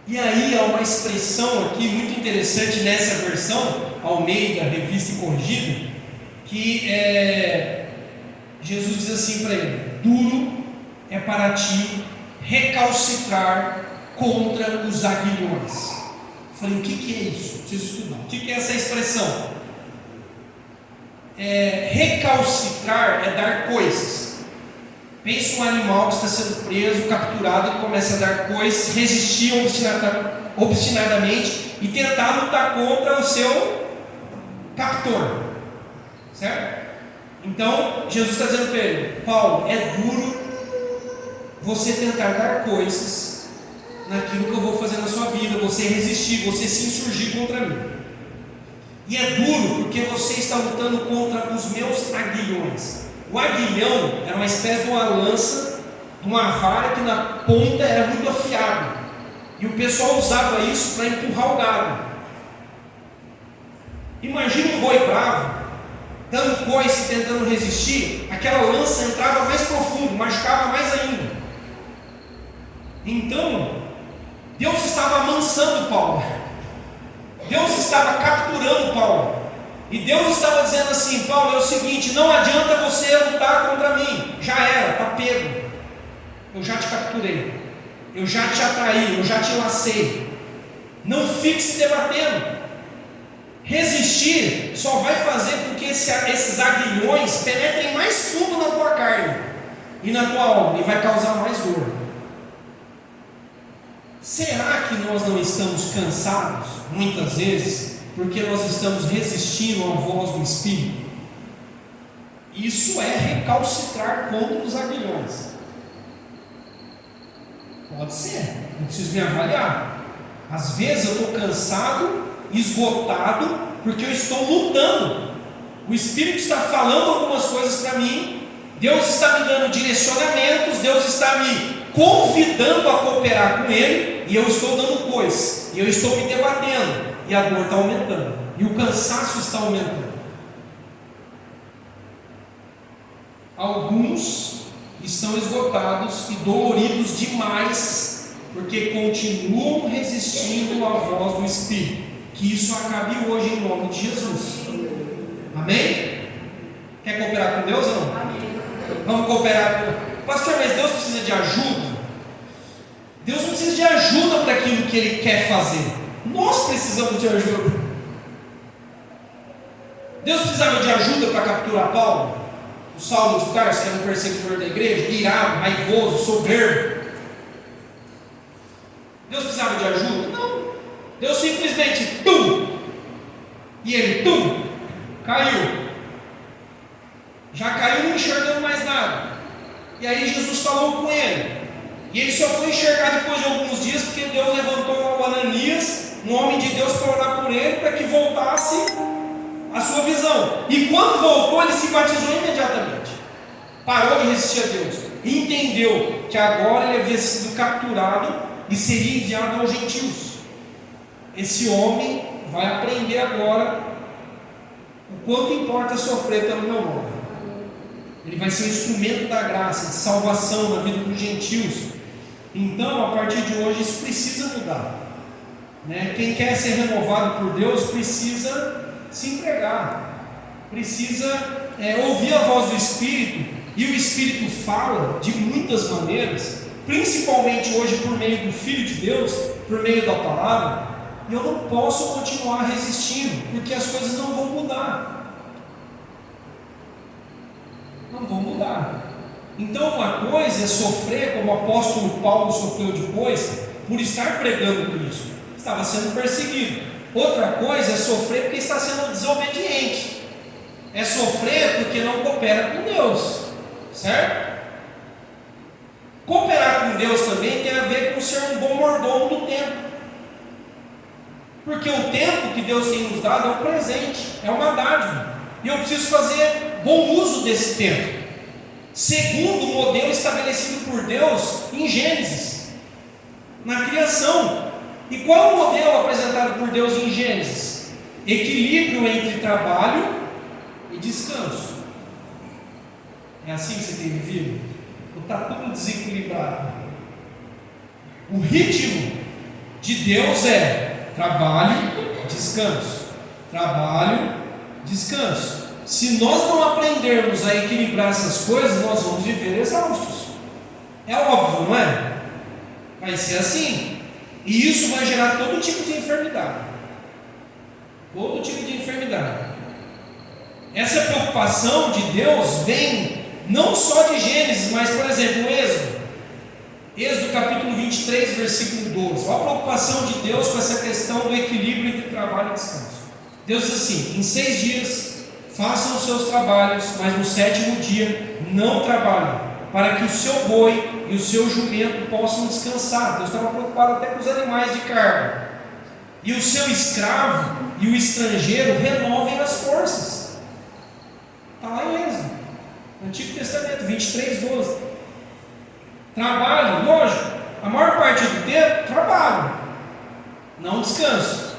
E aí há uma expressão aqui muito interessante nessa versão Almeida, revista e corrigida, que Jesus diz assim para ele: duro é para ti recalcitrar contra os aguilhões. Eu falei: o que é isso? Preciso estudar. O que é essa expressão? Recalcitrar é dar coisas. Pense um animal que está sendo preso, capturado, ele começa a dar coisas, resistir obstinadamente e tentar lutar contra o seu captor, certo? Então Jesus está dizendo para ele: Paulo, é duro você tentar dar coisas naquilo que eu vou fazer na sua vida, você resistir, você se insurgir contra mim. E é duro porque você está lutando contra os meus aguilhões. O aguilhão era uma espécie de uma lança, de uma vara que na ponta era muito afiada, e o pessoal usava isso para empurrar o gado. Imagina um boi bravo dando coice, tentando resistir, aquela lança entrava mais profundo, machucava mais ainda. Então Deus estava amansando Paulo, Deus estava capturando Paulo, e Deus estava dizendo assim: Paulo, é o seguinte, não adianta você lutar contra mim, já era, está pego, eu já te capturei, eu já te atraí, eu já te lacei, não fique se debatendo. Resistir só vai fazer com que esses aguilhões penetrem mais fundo na tua carne e na tua alma, e vai causar mais dor. Será que nós não estamos cansados, muitas vezes, porque nós estamos resistindo à voz do Espírito? Isso é recalcitrar contra os aguilhões. Pode ser, eu preciso me avaliar. Às vezes eu estou cansado, esgotado, porque eu estou lutando. O Espírito está falando algumas coisas para mim, Deus está me dando direcionamentos, Deus está me convidando a cooperar com Ele, e eu estou dando coisas, e eu estou me debatendo, e a dor está aumentando, e o cansaço está aumentando. Alguns estão esgotados e doloridos demais, porque continuam resistindo à voz do Espírito. Que isso acabe hoje em nome de Jesus. Amém? Quer cooperar com Deus ou não? Amém. Vamos cooperar com... Pastor, mas Deus precisa de ajuda? Deus não precisa de ajuda para aquilo que Ele quer fazer. Nós precisamos de ajuda. Deus precisava de ajuda para capturar Paulo, o Saulo de Tarso, que era um perseguidor da igreja, irado, raivoso, soberbo. Deus precisava de ajuda? Não. Deus simplesmente, e ele, caiu. Já caiu, não enxergando mais nada. E aí Jesus falou com ele. E ele só foi enxergar depois de alguns dias, porque Deus levantou o Ananias, um homem de Deus, para orar por ele, para que voltasse a sua visão. E quando voltou, ele se batizou imediatamente. Parou de resistir a Deus. E entendeu que agora ele havia sido capturado e seria enviado aos gentios. Esse homem vai aprender agora o quanto importa sofrer pelo meu nome. Ele vai ser um instrumento da graça, de salvação na vida dos gentios. Então, a partir de hoje, isso precisa mudar, né? Quem quer ser renovado por Deus precisa se entregar, precisa ouvir a voz do Espírito. E o Espírito fala de muitas maneiras, principalmente hoje por meio do Filho de Deus, por meio da palavra. E eu não posso continuar resistindo, porque as coisas não vão mudar. Não vão mudar. Então, uma coisa é sofrer, como o apóstolo Paulo sofreu depois, por estar pregando Cristo, estava sendo perseguido. Outra coisa é sofrer porque está sendo desobediente. é sofrer porque não coopera com Deus, certo? Cooperar com Deus também tem a ver com ser um bom mordomo do tempo. Porque o tempo que Deus tem nos dado é um presente, é uma dádiva. E eu preciso fazer bom uso desse tempo, segundo o modelo estabelecido por Deus em Gênesis, na criação. E qual é o modelo apresentado por Deus em Gênesis? Equilíbrio entre trabalho e descanso. É assim que você tem vivido? Ou está tudo desequilibrado? O ritmo de Deus é trabalho, descanso. Trabalho, descanso. Se nós não aprendermos a equilibrar essas coisas, nós vamos viver exaustos. É óbvio, não é? Vai ser assim. E isso vai gerar todo tipo de enfermidade. Todo tipo de enfermidade. Essa preocupação de Deus vem não só de Gênesis, mas, por exemplo, Êxodo capítulo 23, versículo 12. Olha a preocupação de Deus com essa questão do equilíbrio entre trabalho e descanso. Deus diz assim: em 6 dias façam os seus trabalhos, mas no 7º dia não trabalhem, para que o seu boi e o seu jumento possam descansar. Deus estava preocupado até com os animais de carga. E o seu escravo e o estrangeiro renovem as forças. Está lá em Êxodo, no Antigo Testamento, 23, 12. Trabalho, lógico, a maior parte do tempo, trabalho, não descanso.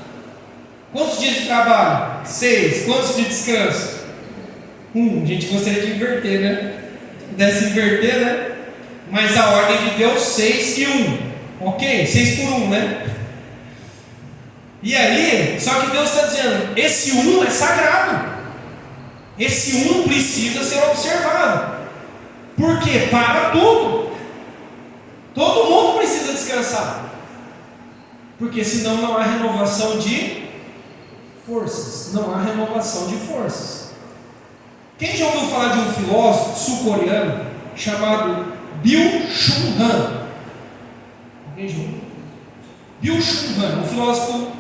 Quantos dias de trabalho? 6. Quantos de descanso? 1. A gente gostaria de inverter, né? Se pudesse inverter, né? Mas a ordem de Deus, 6 e 1. Ok? 6 por 1, né? E aí, só que Deus está dizendo, esse 1 é sagrado. Esse 1 precisa ser observado. Por quê? Para tudo. Todo mundo precisa descansar. Porque senão não há renovação de forças. Não há renovação de forças. Quem já ouviu falar de um filósofo sul-coreano chamado Byung-Chul Han? Alguém já ouviu? Byung-Chul Han, um filósofo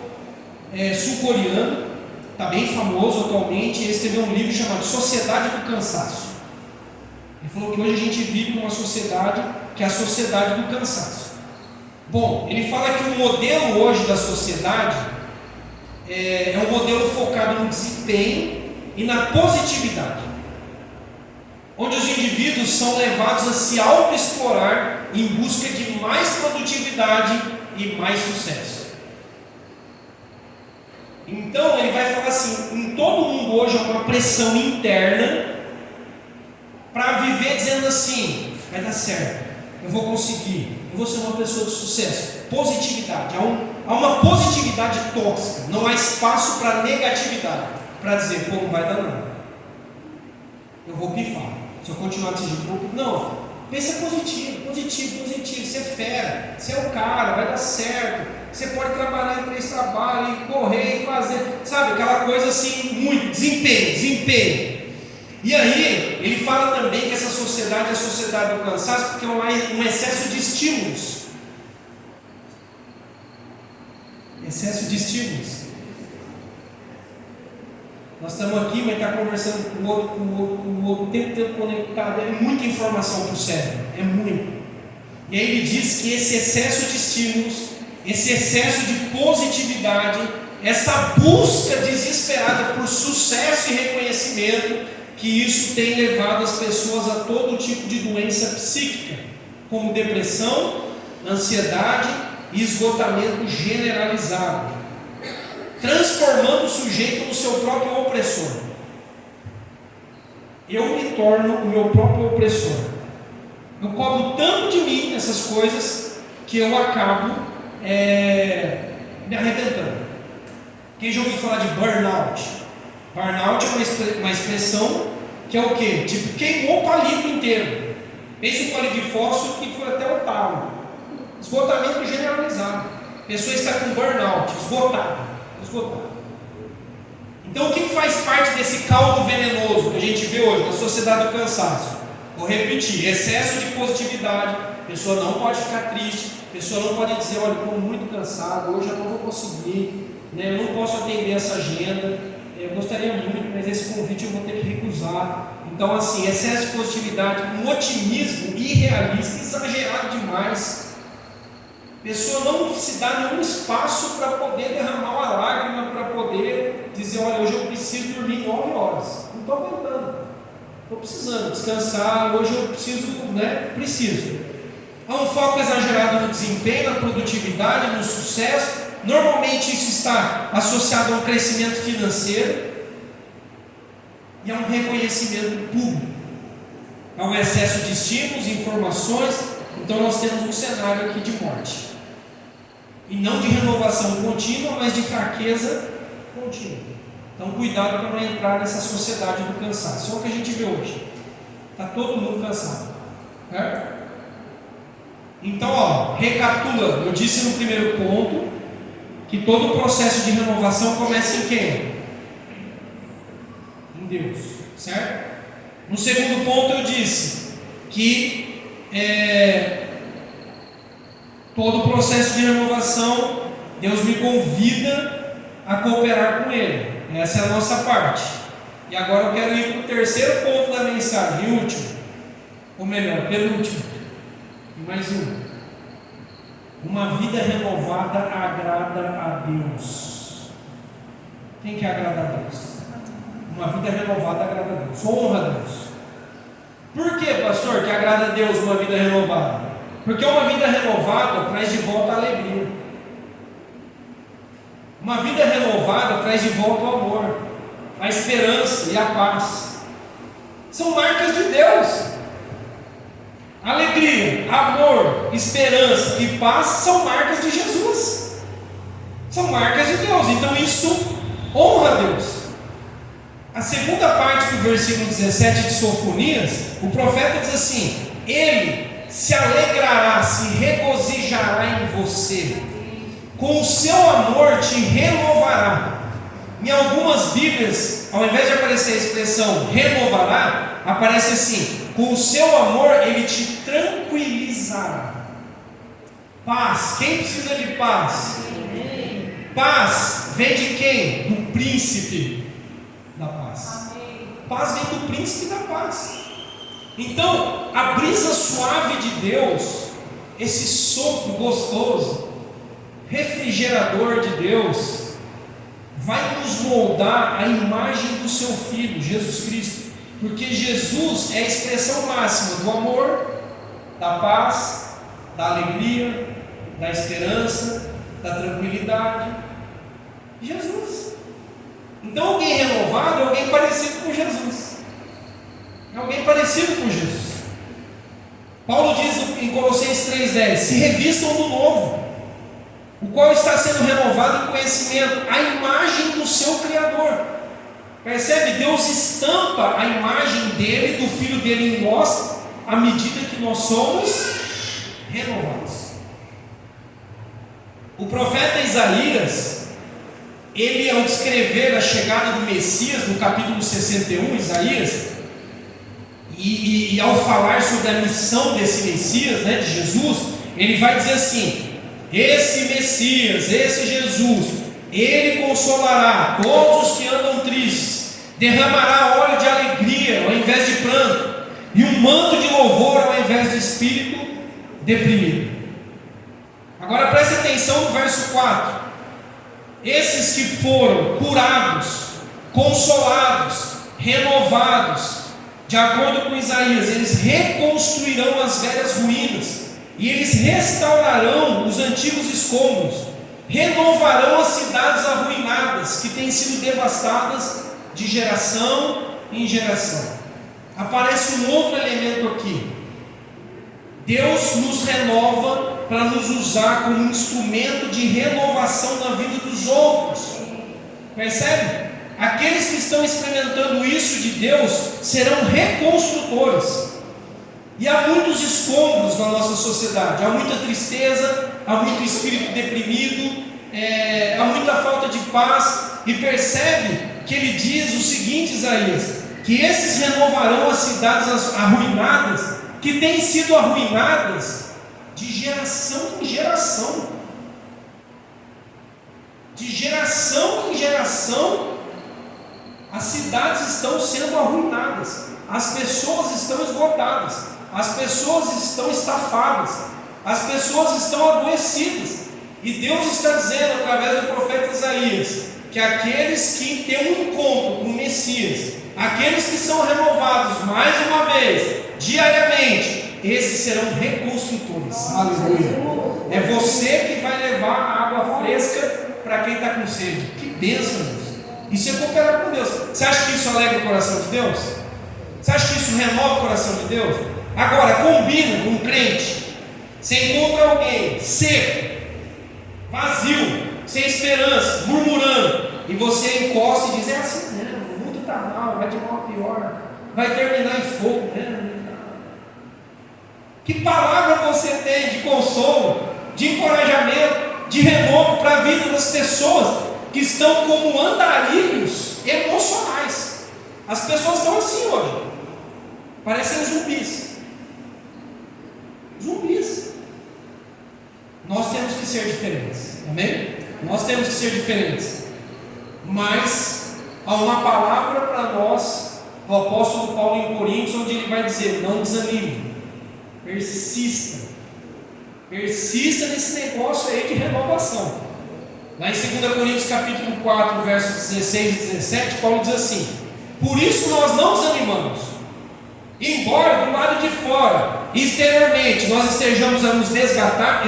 sul-coreano, está bem famoso atualmente. Ele escreveu um livro chamado Sociedade do Cansaço. Ele falou que hoje a gente vive numa sociedade que é a sociedade do cansaço. Bom, ele fala que o modelo hoje da sociedade é um modelo focado no desempenho e na positividade, onde os indivíduos são levados a se auto-explorar em busca de mais produtividade e mais sucesso. Então ele vai falar assim: em todo mundo hoje há uma pressão interna para viver dizendo assim: vai dar certo, eu vou conseguir, eu vou ser uma pessoa de sucesso. Positividade, há uma positividade tóxica, não há espaço para negatividade, para dizer, pô, não vai dar não, eu vou pifar, se eu continuar desse jeito, não, pensa positivo, você é fera, você é o cara, vai dar certo, você pode trabalhar em 3 trabalhos, e correr, e fazer, sabe, aquela coisa assim, muito, desempenho. E aí, ele fala também que essa sociedade é a sociedade do cansaço, porque é um excesso de estímulos. Excesso de estímulos. Nós estamos aqui, mas está conversando com o outro, o tempo conectado. É muita informação para o cérebro, é muito. E aí ele diz que esse excesso de estímulos, esse excesso de positividade, essa busca desesperada por sucesso e reconhecimento, que isso tem levado as pessoas a todo tipo de doença psíquica, como depressão, ansiedade e esgotamento generalizado, transformando o sujeito no seu próprio opressor. Eu me torno o meu próprio opressor. Eu cobro tanto de mim essas coisas que eu acabo me arrebentando. Quem já ouviu falar de burnout? Burnout é uma expressão que é o quê? Tipo, queimou o palito inteiro. Pense em palito de fósforo que foi até o talo. Esgotamento generalizado. A pessoa está com burnout, esgotada. Então o que faz parte desse caldo venenoso que a gente vê hoje na sociedade do cansaço? Vou repetir: excesso de positividade. A pessoa não pode ficar triste, a pessoa não pode dizer, olha, estou muito cansado, hoje eu não vou conseguir, né? Eu não posso atender essa agenda. Eu gostaria muito, mas esse convite eu vou ter que recusar. Então, assim, excesso de positividade, um otimismo irrealista, exagerado demais. A pessoa não se dá nenhum espaço para poder derramar uma lágrima, para poder dizer, olha, hoje eu preciso dormir 9 horas. Não estou aguentando. Estou precisando descansar, hoje eu preciso, Preciso. Há um foco exagerado no desempenho, na produtividade, no sucesso. Normalmente isso está associado a um crescimento financeiro e a um reconhecimento público, a um excesso de estímulos, informações. Então nós temos um cenário aqui de morte, e não de renovação contínua, mas de fraqueza contínua. Então cuidado para não entrar nessa sociedade do cansaço. É o que a gente vê hoje, está todo mundo cansado, certo? Então, recapitulando, eu disse no primeiro ponto que todo o processo de renovação começa em quem? Em Deus, certo? No segundo ponto eu disse que todo o processo de renovação, Deus me convida a cooperar com Ele. Essa é a nossa parte. E agora eu quero ir para o terceiro ponto da mensagem, último, ou melhor, penúltimo. Mais uma vida renovada agrada a Deus. Quem que agrada a Deus? Uma vida renovada agrada a Deus, honra a Deus. Por que, pastor, que agrada a Deus uma vida renovada? Porque uma vida renovada traz de volta a alegria. Uma vida renovada traz de volta o amor, a esperança e a paz. São marcas de Deus. Alegria, amor, esperança e paz são marcas de Jesus, são marcas de Deus. Então isso honra a Deus. A segunda parte do versículo 17 de Sofonias, o profeta diz assim: Ele se alegrará, se regozijará em você, com o seu amor te renovará. Em algumas Bíblias, ao invés de aparecer a expressão renovará, aparece assim: com o seu amor ele te tranquilizará. Paz, quem precisa de paz? Paz vem de quem? Do príncipe da paz. Paz vem do príncipe da paz. Então, a brisa suave de Deus, esse sopro gostoso, refrigerador de Deus, vai nos moldar a imagem do seu Filho, Jesus Cristo. Porque Jesus é a expressão máxima do amor, da paz, da alegria, da esperança, da tranquilidade. Jesus. Então alguém renovado é alguém parecido com Jesus. É alguém parecido com Jesus. Paulo diz em Colossenses 3,10: se revistam do novo, o qual está sendo renovado em conhecimento, a imagem do seu Criador. Percebe? Deus estampa a imagem dele, do Filho dele em nós, à medida que nós somos renovados. O profeta Isaías, ele, ao descrever a chegada do Messias, no capítulo 61, Isaías, e ao falar sobre a missão desse Messias, de Jesus, ele vai dizer assim: esse Messias, esse Jesus, ele consolará todos os que andam tristes, derramará óleo de alegria ao invés de pranto, e um manto de louvor ao invés de espírito deprimido. Agora preste atenção no verso 4: esses que foram curados, consolados, renovados, de acordo com Isaías, eles reconstruirão as velhas ruínas, e eles restaurarão os antigos escombros, renovarão as cidades arruinadas, que têm sido devastadas de geração em geração. Aparece um outro elemento aqui: Deus nos renova para nos usar como um instrumento de renovação na vida dos outros. Percebe? Aqueles que estão experimentando isso de Deus serão reconstrutores. E há muitos escombros na nossa sociedade, há muita tristeza, há muito espírito deprimido, há muita falta de paz. E percebe que ele diz o seguinte, Isaías: que esses renovarão as cidades arruinadas, que têm sido arruinadas de geração em geração. De geração em geração, As cidades estão sendo arruinadas, as pessoas estão esgotadas, as pessoas estão estafadas, as pessoas estão adoecidas. E Deus está dizendo através do profeta Isaías que aqueles que têm um encontro com o Messias, aqueles que são renovados mais uma vez, diariamente, esses serão reconstrutores. Aleluia. É você que vai levar a água fresca para quem está com sede. Que bênção, Deus. Isso é cooperar com Deus. Você acha que isso alegra o coração de Deus? Você acha que isso renova o coração de Deus? Agora, combina com um crente. Você encontra alguém seco, vazio, sem esperança, murmurando, e você encosta e diz: é assim mesmo, o mundo está mal, vai de mal a pior, vai terminar em fogo mesmo. Que palavra você tem de consolo, de encorajamento, de renovo para a vida das pessoas que estão como andarilhos emocionais? As pessoas estão assim hoje, parecendo zumbis. Zumbis. Nós temos que ser diferentes, amém? Nós temos que ser diferentes. Mas há uma palavra para nós, o apóstolo Paulo em Coríntios, onde ele vai dizer: não desanime, persista nesse negócio aí de renovação. Lá em 2 Coríntios capítulo 4, versos 16 e 17, Paulo diz assim: por isso nós não desanimamos, embora do lado de fora, exteriormente, nós estejamos a nos desgastar,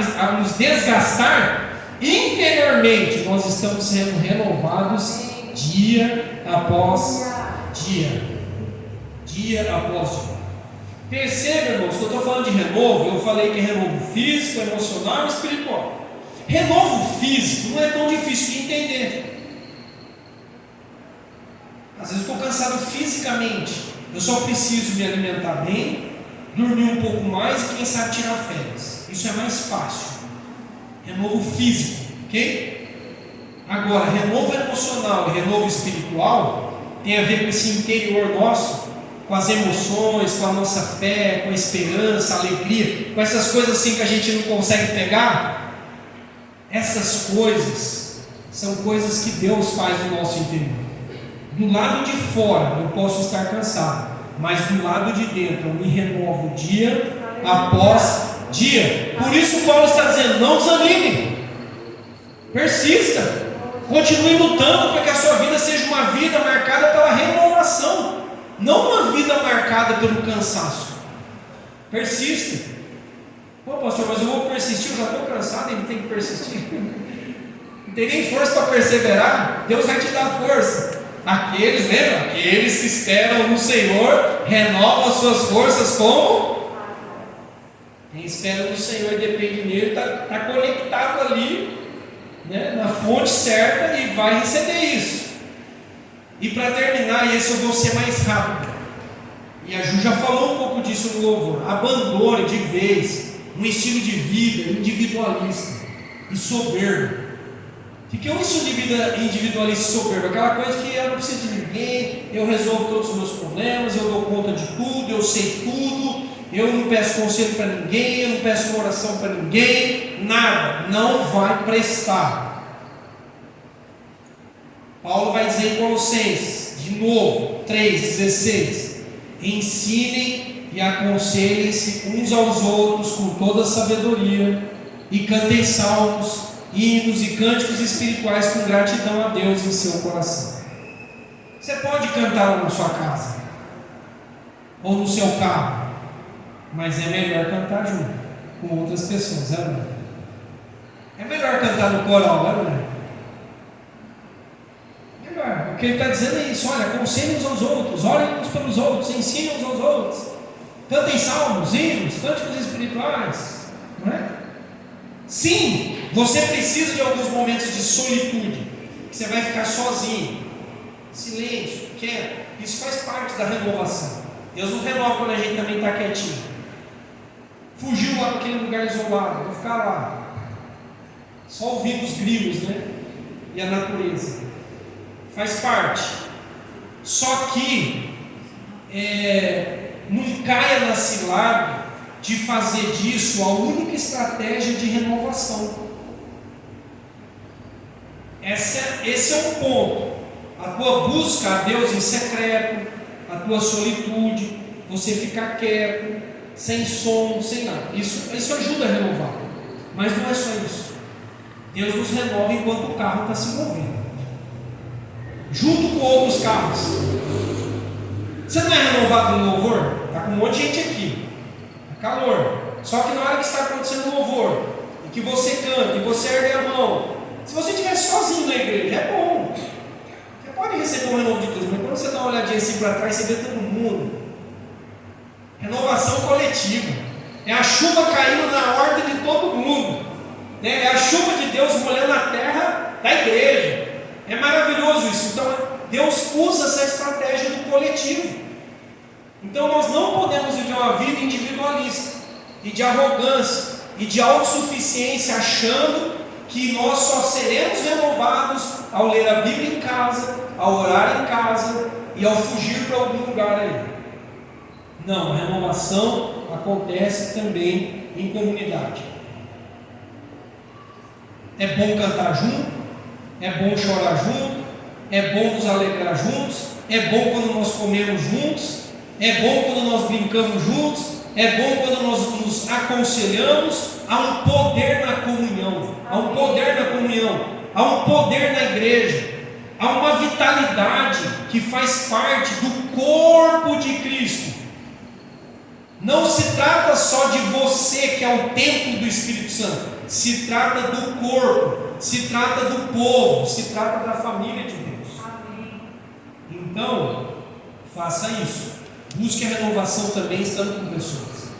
interiormente nós estamos sendo renovados dia após dia. Dia após dia. Perceba, irmãos, que eu estou falando de renovo. Eu falei que é renovo físico, emocional e espiritual. Renovo físico não é tão difícil de entender. Às vezes eu estou cansado fisicamente, eu só preciso me alimentar bem, dormir um pouco mais e quem sabe tirar férias. Isso é mais fácil. Renovo físico, ok? Agora, renovo emocional e renovo espiritual tem a ver com esse interior nosso, com as emoções, com a nossa fé, com a esperança, a alegria, com essas coisas assim que a gente não consegue pegar. Essas coisas são coisas que Deus faz no nosso interior. Do lado de fora eu posso estar cansado, mas do lado de dentro eu me renovo dia após dia. Por isso Paulo está dizendo: não desanime, persista, continue lutando para que a sua vida seja uma vida marcada pela renovação, não uma vida marcada pelo cansaço. Persista. Pô, pastor, mas eu vou persistir, eu já estou cansado, ele tem que persistir. Não tem nem força para perseverar. Deus vai te dar força. Aqueles que esperam no Senhor renovam as suas forças como? Quem espera no Senhor e depende nele está conectado ali, né, na fonte certa, e vai receber isso. E para terminar, esse eu vou ser mais rápido, e a Ju já falou um pouco disso no louvor: abandone de vez um estilo de vida individualista e soberbo. O que é um estilo de vida individualista e soberbo? Aquela coisa que eu não preciso de ninguém, eu resolvo todos os meus problemas, eu dou conta de tudo, eu sei tudo, eu não peço conselho para ninguém, eu não peço uma oração para ninguém, nada, não vai prestar. Paulo vai dizer em Colossenses, de novo, 3,16: ensinem e aconselhem-se uns aos outros com toda a sabedoria, e cantem salmos, hinos e cânticos espirituais com gratidão a Deus em seu coração. Você pode cantar lá na sua casa, ou no seu carro, mas é melhor cantar junto com outras pessoas, não é? É melhor cantar no coral, não é? Melhor. O que ele está dizendo é isso: olha, aconselhem uns aos outros, orem uns pelos outros, ensinem uns aos outros, cantem salmos, hinos, cânticos espirituais, não é? Sim, você precisa de alguns momentos de solitude, que você vai ficar sozinho, silêncio, quieto. Isso faz parte da renovação. Deus não renova quando a gente também está quietinho. Fugiu lá para aquele lugar isolado, vou ficar lá, só ouvindo os grilos, né? E a natureza. Faz parte. Só que não caia na cilada de fazer disso a única estratégia de renovação. Esse é um ponto. a tua busca a Deus em secreto, a tua solitude, você ficar quieto, sem som, sem nada. Isso ajuda a renovar. Mas não é só isso. Deus nos renova enquanto o carro está se movendo, junto com outros carros. Você não é renovado no louvor? Está com um monte de gente aqui, é calor. Só que na hora que está acontecendo louvor, e que você canta, e você ergue a mão, se você estiver sozinho na igreja, é bom. Você pode receber um renovo de Deus, mas quando você dá uma olhadinha assim para trás, você vê todo mundo. Renovação coletiva. É a chuva caindo na horta de todo mundo. É a chuva de Deus molhando a terra da igreja. É maravilhoso isso. Então, Deus usa essa estratégia do coletivo. Então, nós não podemos viver uma vida individualista, e de arrogância, e de autossuficiência, achando que nós só seremos renovados ao ler a Bíblia em casa, ao orar em casa, e ao fugir para algum lugar aí. Não, a renovação acontece também em comunidade. É bom cantar junto, é bom chorar junto, é bom nos alegrar juntos, é bom quando nós comemos juntos, é bom quando nós brincamos juntos, é bom quando nós nos aconselhamos. Há um poder na comunhão, há um poder na comunhão, há um poder na igreja, há uma vitalidade que faz parte do corpo de Cristo. Não se trata só de você, que é o templo do Espírito Santo, se trata do corpo, se trata do povo, se trata da família de Deus. Amém. Então, faça isso. Busque a renovação também estando com pessoas.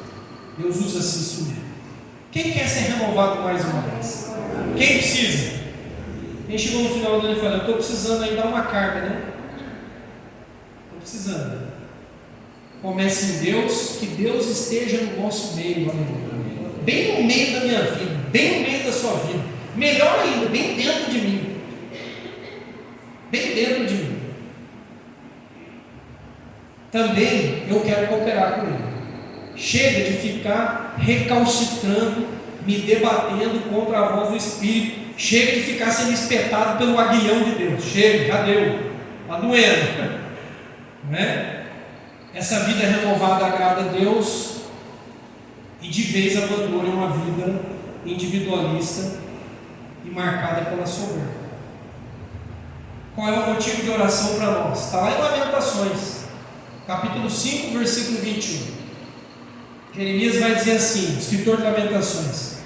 Deus usa esse instrumento. Quem quer ser renovado mais uma vez? Quem precisa? Quem chegou no final do ano e falou: eu estou precisando aí dar uma carga, né? Estou precisando. Comece em Deus, que Deus esteja no nosso meio, aleluia. Bem no meio da minha vida, bem no meio da sua vida. Melhor ainda, bem dentro de mim. Bem dentro de mim. Também eu quero cooperar com Ele. Chega de ficar recalcitrando, me debatendo contra a voz do Espírito. Chega de ficar sendo espetado pelo aguilhão de Deus. Chega, já deu. Está doendo. Não é? Essa vida renovada agrada a Deus, e de vez abandone uma vida individualista e marcada pela soberba. Qual é o motivo de oração para nós? Está lá em Lamentações, capítulo 5, versículo 21. Jeremias vai dizer assim, escritor de Lamentações: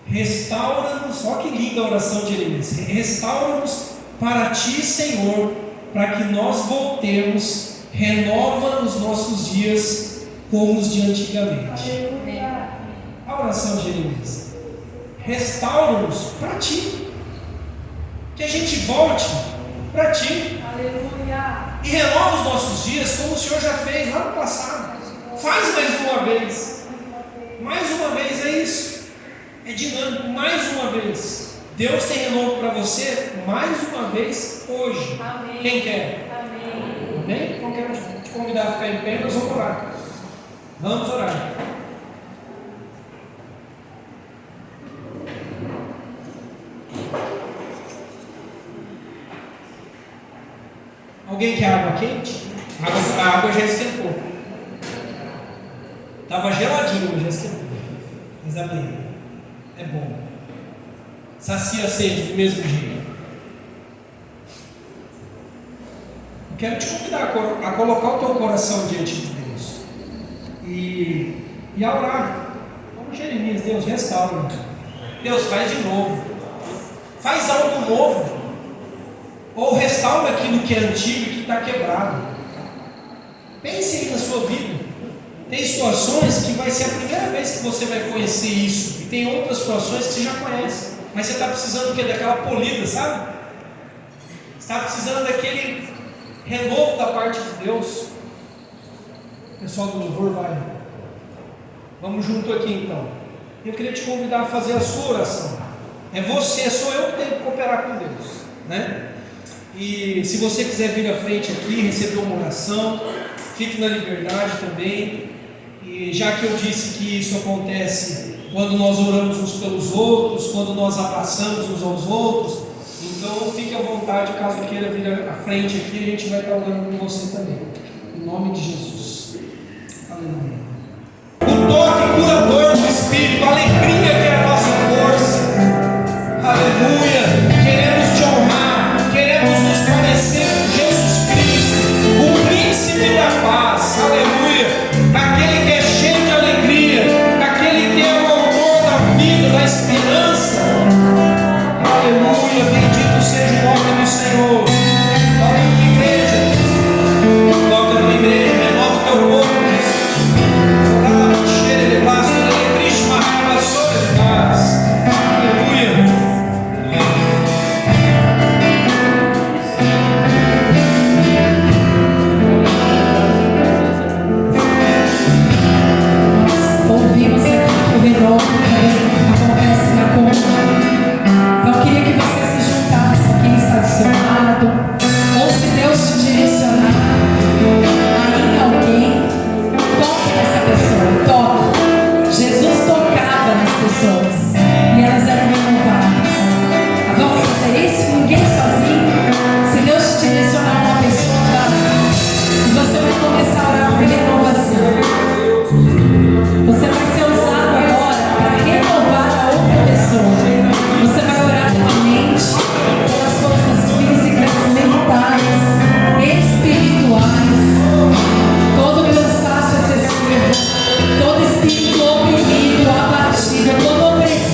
restaura-nos, olha que linda a oração de Jeremias, restaura-nos para ti, Senhor, para que nós voltemos. Renova os nossos dias como os de antigamente. A oração de Jeremias: restaura-nos para ti, que a gente volte para ti. Aleluia. E renova os nossos dias como o Senhor já fez lá no passado. Faz mais uma vez, é isso, é dinâmico. Mais uma vez, Deus tem renovo para você mais uma vez hoje. Amém. Quem quer? Amém? Então quero te convidar a ficar em pé e nós vamos orar. Vamos orar. Alguém quer água quente? A água já esquentou. Estava geladinho, mas já esquentou. Mas amém. É bom. Sacia a sede do mesmo jeito. Quero te convidar a colocar o teu coração diante de Deus e a orar como Jeremias: Deus, restaura, Deus, faz de novo, faz algo novo, ou restaura aquilo que é antigo e que está quebrado. Pense aí na sua vida. Tem situações que vai ser a primeira vez que você vai conhecer isso, e tem outras situações que você já conhece, mas você está precisando do quê? Daquela polida, sabe? Você está precisando daquele renovo da parte de Deus. O pessoal do louvor vai. Vamos junto aqui então. Eu queria te convidar a fazer a sua oração. É você, sou eu que tenho que cooperar com Deus, né? E se você quiser vir à frente aqui, receber uma oração, fique na liberdade também. E já que eu disse que isso acontece quando nós oramos uns pelos outros, quando nós abraçamos uns aos outros, Então fique à vontade, caso queira vir à frente aqui, a gente vai estar orando com você também. Em nome de Jesus. Aleluia. O toque curador do Espírito, a alegria que é a nossa força. Aleluia. Queremos te honrar, queremos nos parecer com Jesus Cristo, o príncipe da paz. Aleluia. Aquele que é cheio de alegria, aquele que é o autor da vida, da esperança. Aleluia. Bendito seja o nome do Senhor. Toca na igreja. Toca na igreja. Renova o teu povo. Todo espírito oprimido, abatido, todo opressivo.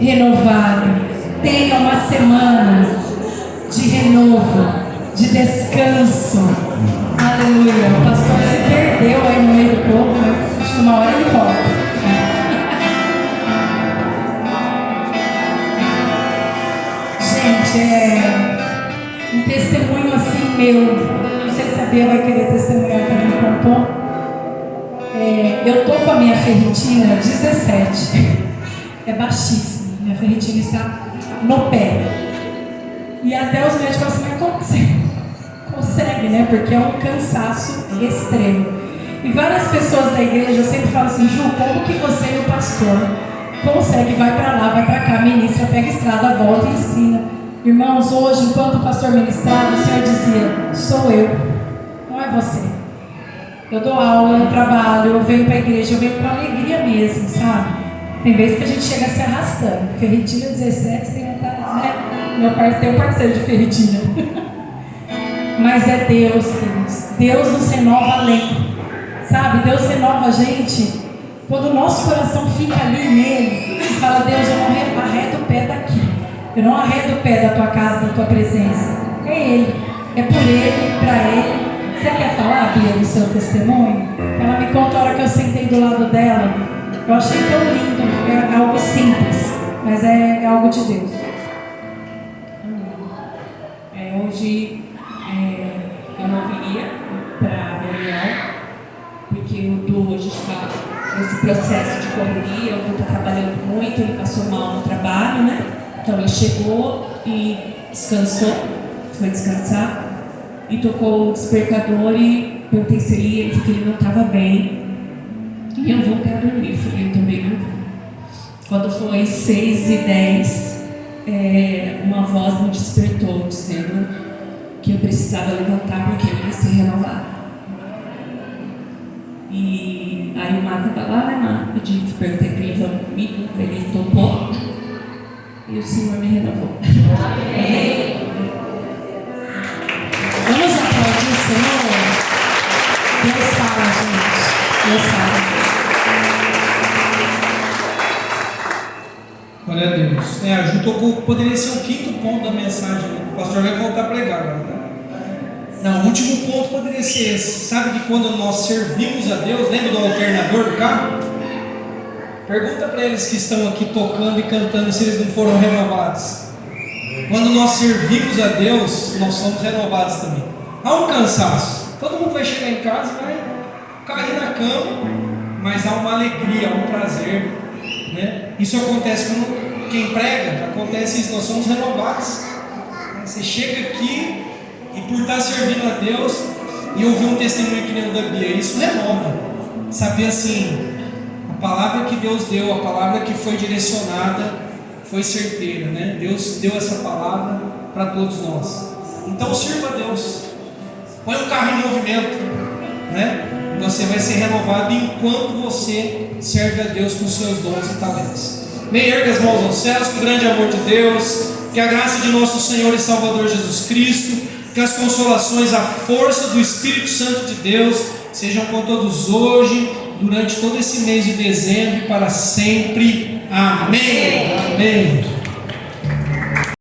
renovado. Tenha uma semana de renovo, de descanso. Aleluia. O pastor se perdeu aí no meio do povo, mas acho que uma hora ele volta. Gente, um testemunho assim meu. Não sei se a Bia vai querer testemunhar que ele me contou. Eu tô com a minha ferritina 17. É baixíssima. Minha ferritina está no pé. E até os médicos falam assim, mas como que você consegue, né? Porque é um cansaço extremo. E várias pessoas da igreja sempre falam assim, Ju, como que você e o pastor consegue, vai para lá, vai para cá, ministra, pega estrada, volta e ensina. Irmãos, hoje, enquanto o pastor ministrava, o Senhor dizia, sou eu, não é você. Eu dou aula, eu trabalho, eu venho para a igreja, eu venho com alegria mesmo, sabe? Tem vezes que a gente chega se arrastando. Ferritina 17, tem vontade, né? Meu parceiro tem um parceiro de ferritina. Mas é Deus, queridos. Deus nos renova além. Sabe? Deus renova a gente quando o nosso coração fica ali nele e fala, Deus, eu não arredo o pé daqui. Eu não arredo o pé da tua casa, da tua presença. É Ele. É por Ele, para Ele. Você quer falar, Bia, do seu testemunho? Ela me conta a hora que eu sentei do lado dela. Eu achei tão lindo. É algo simples, mas é algo de Deus. Hoje eu não viria para a reunião, porque o Du hoje está nesse processo de correria, o Du está trabalhando muito, ele passou mal no trabalho, né? Então ele chegou e descansou, foi descansar, e tocou o despertador e perguntei se ele disse que ele não estava bem. E eu voltei a dormir, eu também não vi. Quando foi 6h10, uma voz me despertou, dizendo que eu precisava levantar porque eu ia ser renovada. E aí o Mar estava lá, né, Mar? Perguntei para ele, vamos comigo, ele topou. E o Senhor me renovou. Amém. Vamos aplaudir o Senhor? Deus fala, gente. Deus fala. Glória a Deus. A Ju tocou, poderia ser o quinto ponto da mensagem. O pastor vai voltar a pregar agora, né? Não, o último ponto poderia ser esse. Sabe que quando nós servimos a Deus, lembra do alternador do carro? Pergunta para eles que estão aqui tocando e cantando se eles não foram renovados. Quando nós servimos a Deus, nós somos renovados também. Há um cansaço. Todo mundo vai chegar em casa e vai cair na cama, mas há uma alegria, há um prazer, né? Isso acontece quando quem prega, acontece isso, nós somos renovados. Você chega aqui e por estar servindo a Deus e ouvir um testemunho que nem o da Bia, isso renova. Saber assim, a palavra que Deus deu, a palavra que foi direcionada, foi certeira, né? Deus deu essa palavra para todos nós. Então sirva a Deus. Põe o carro em movimento, né? Você vai ser renovado enquanto você serve a Deus com seus dons e talentos. Bem, erga as mãos aos céus, que o grande amor de Deus, que a graça de nosso Senhor e Salvador Jesus Cristo, que as consolações, a força do Espírito Santo de Deus sejam com todos hoje, durante todo esse mês de dezembro e para sempre. Amém. Amém.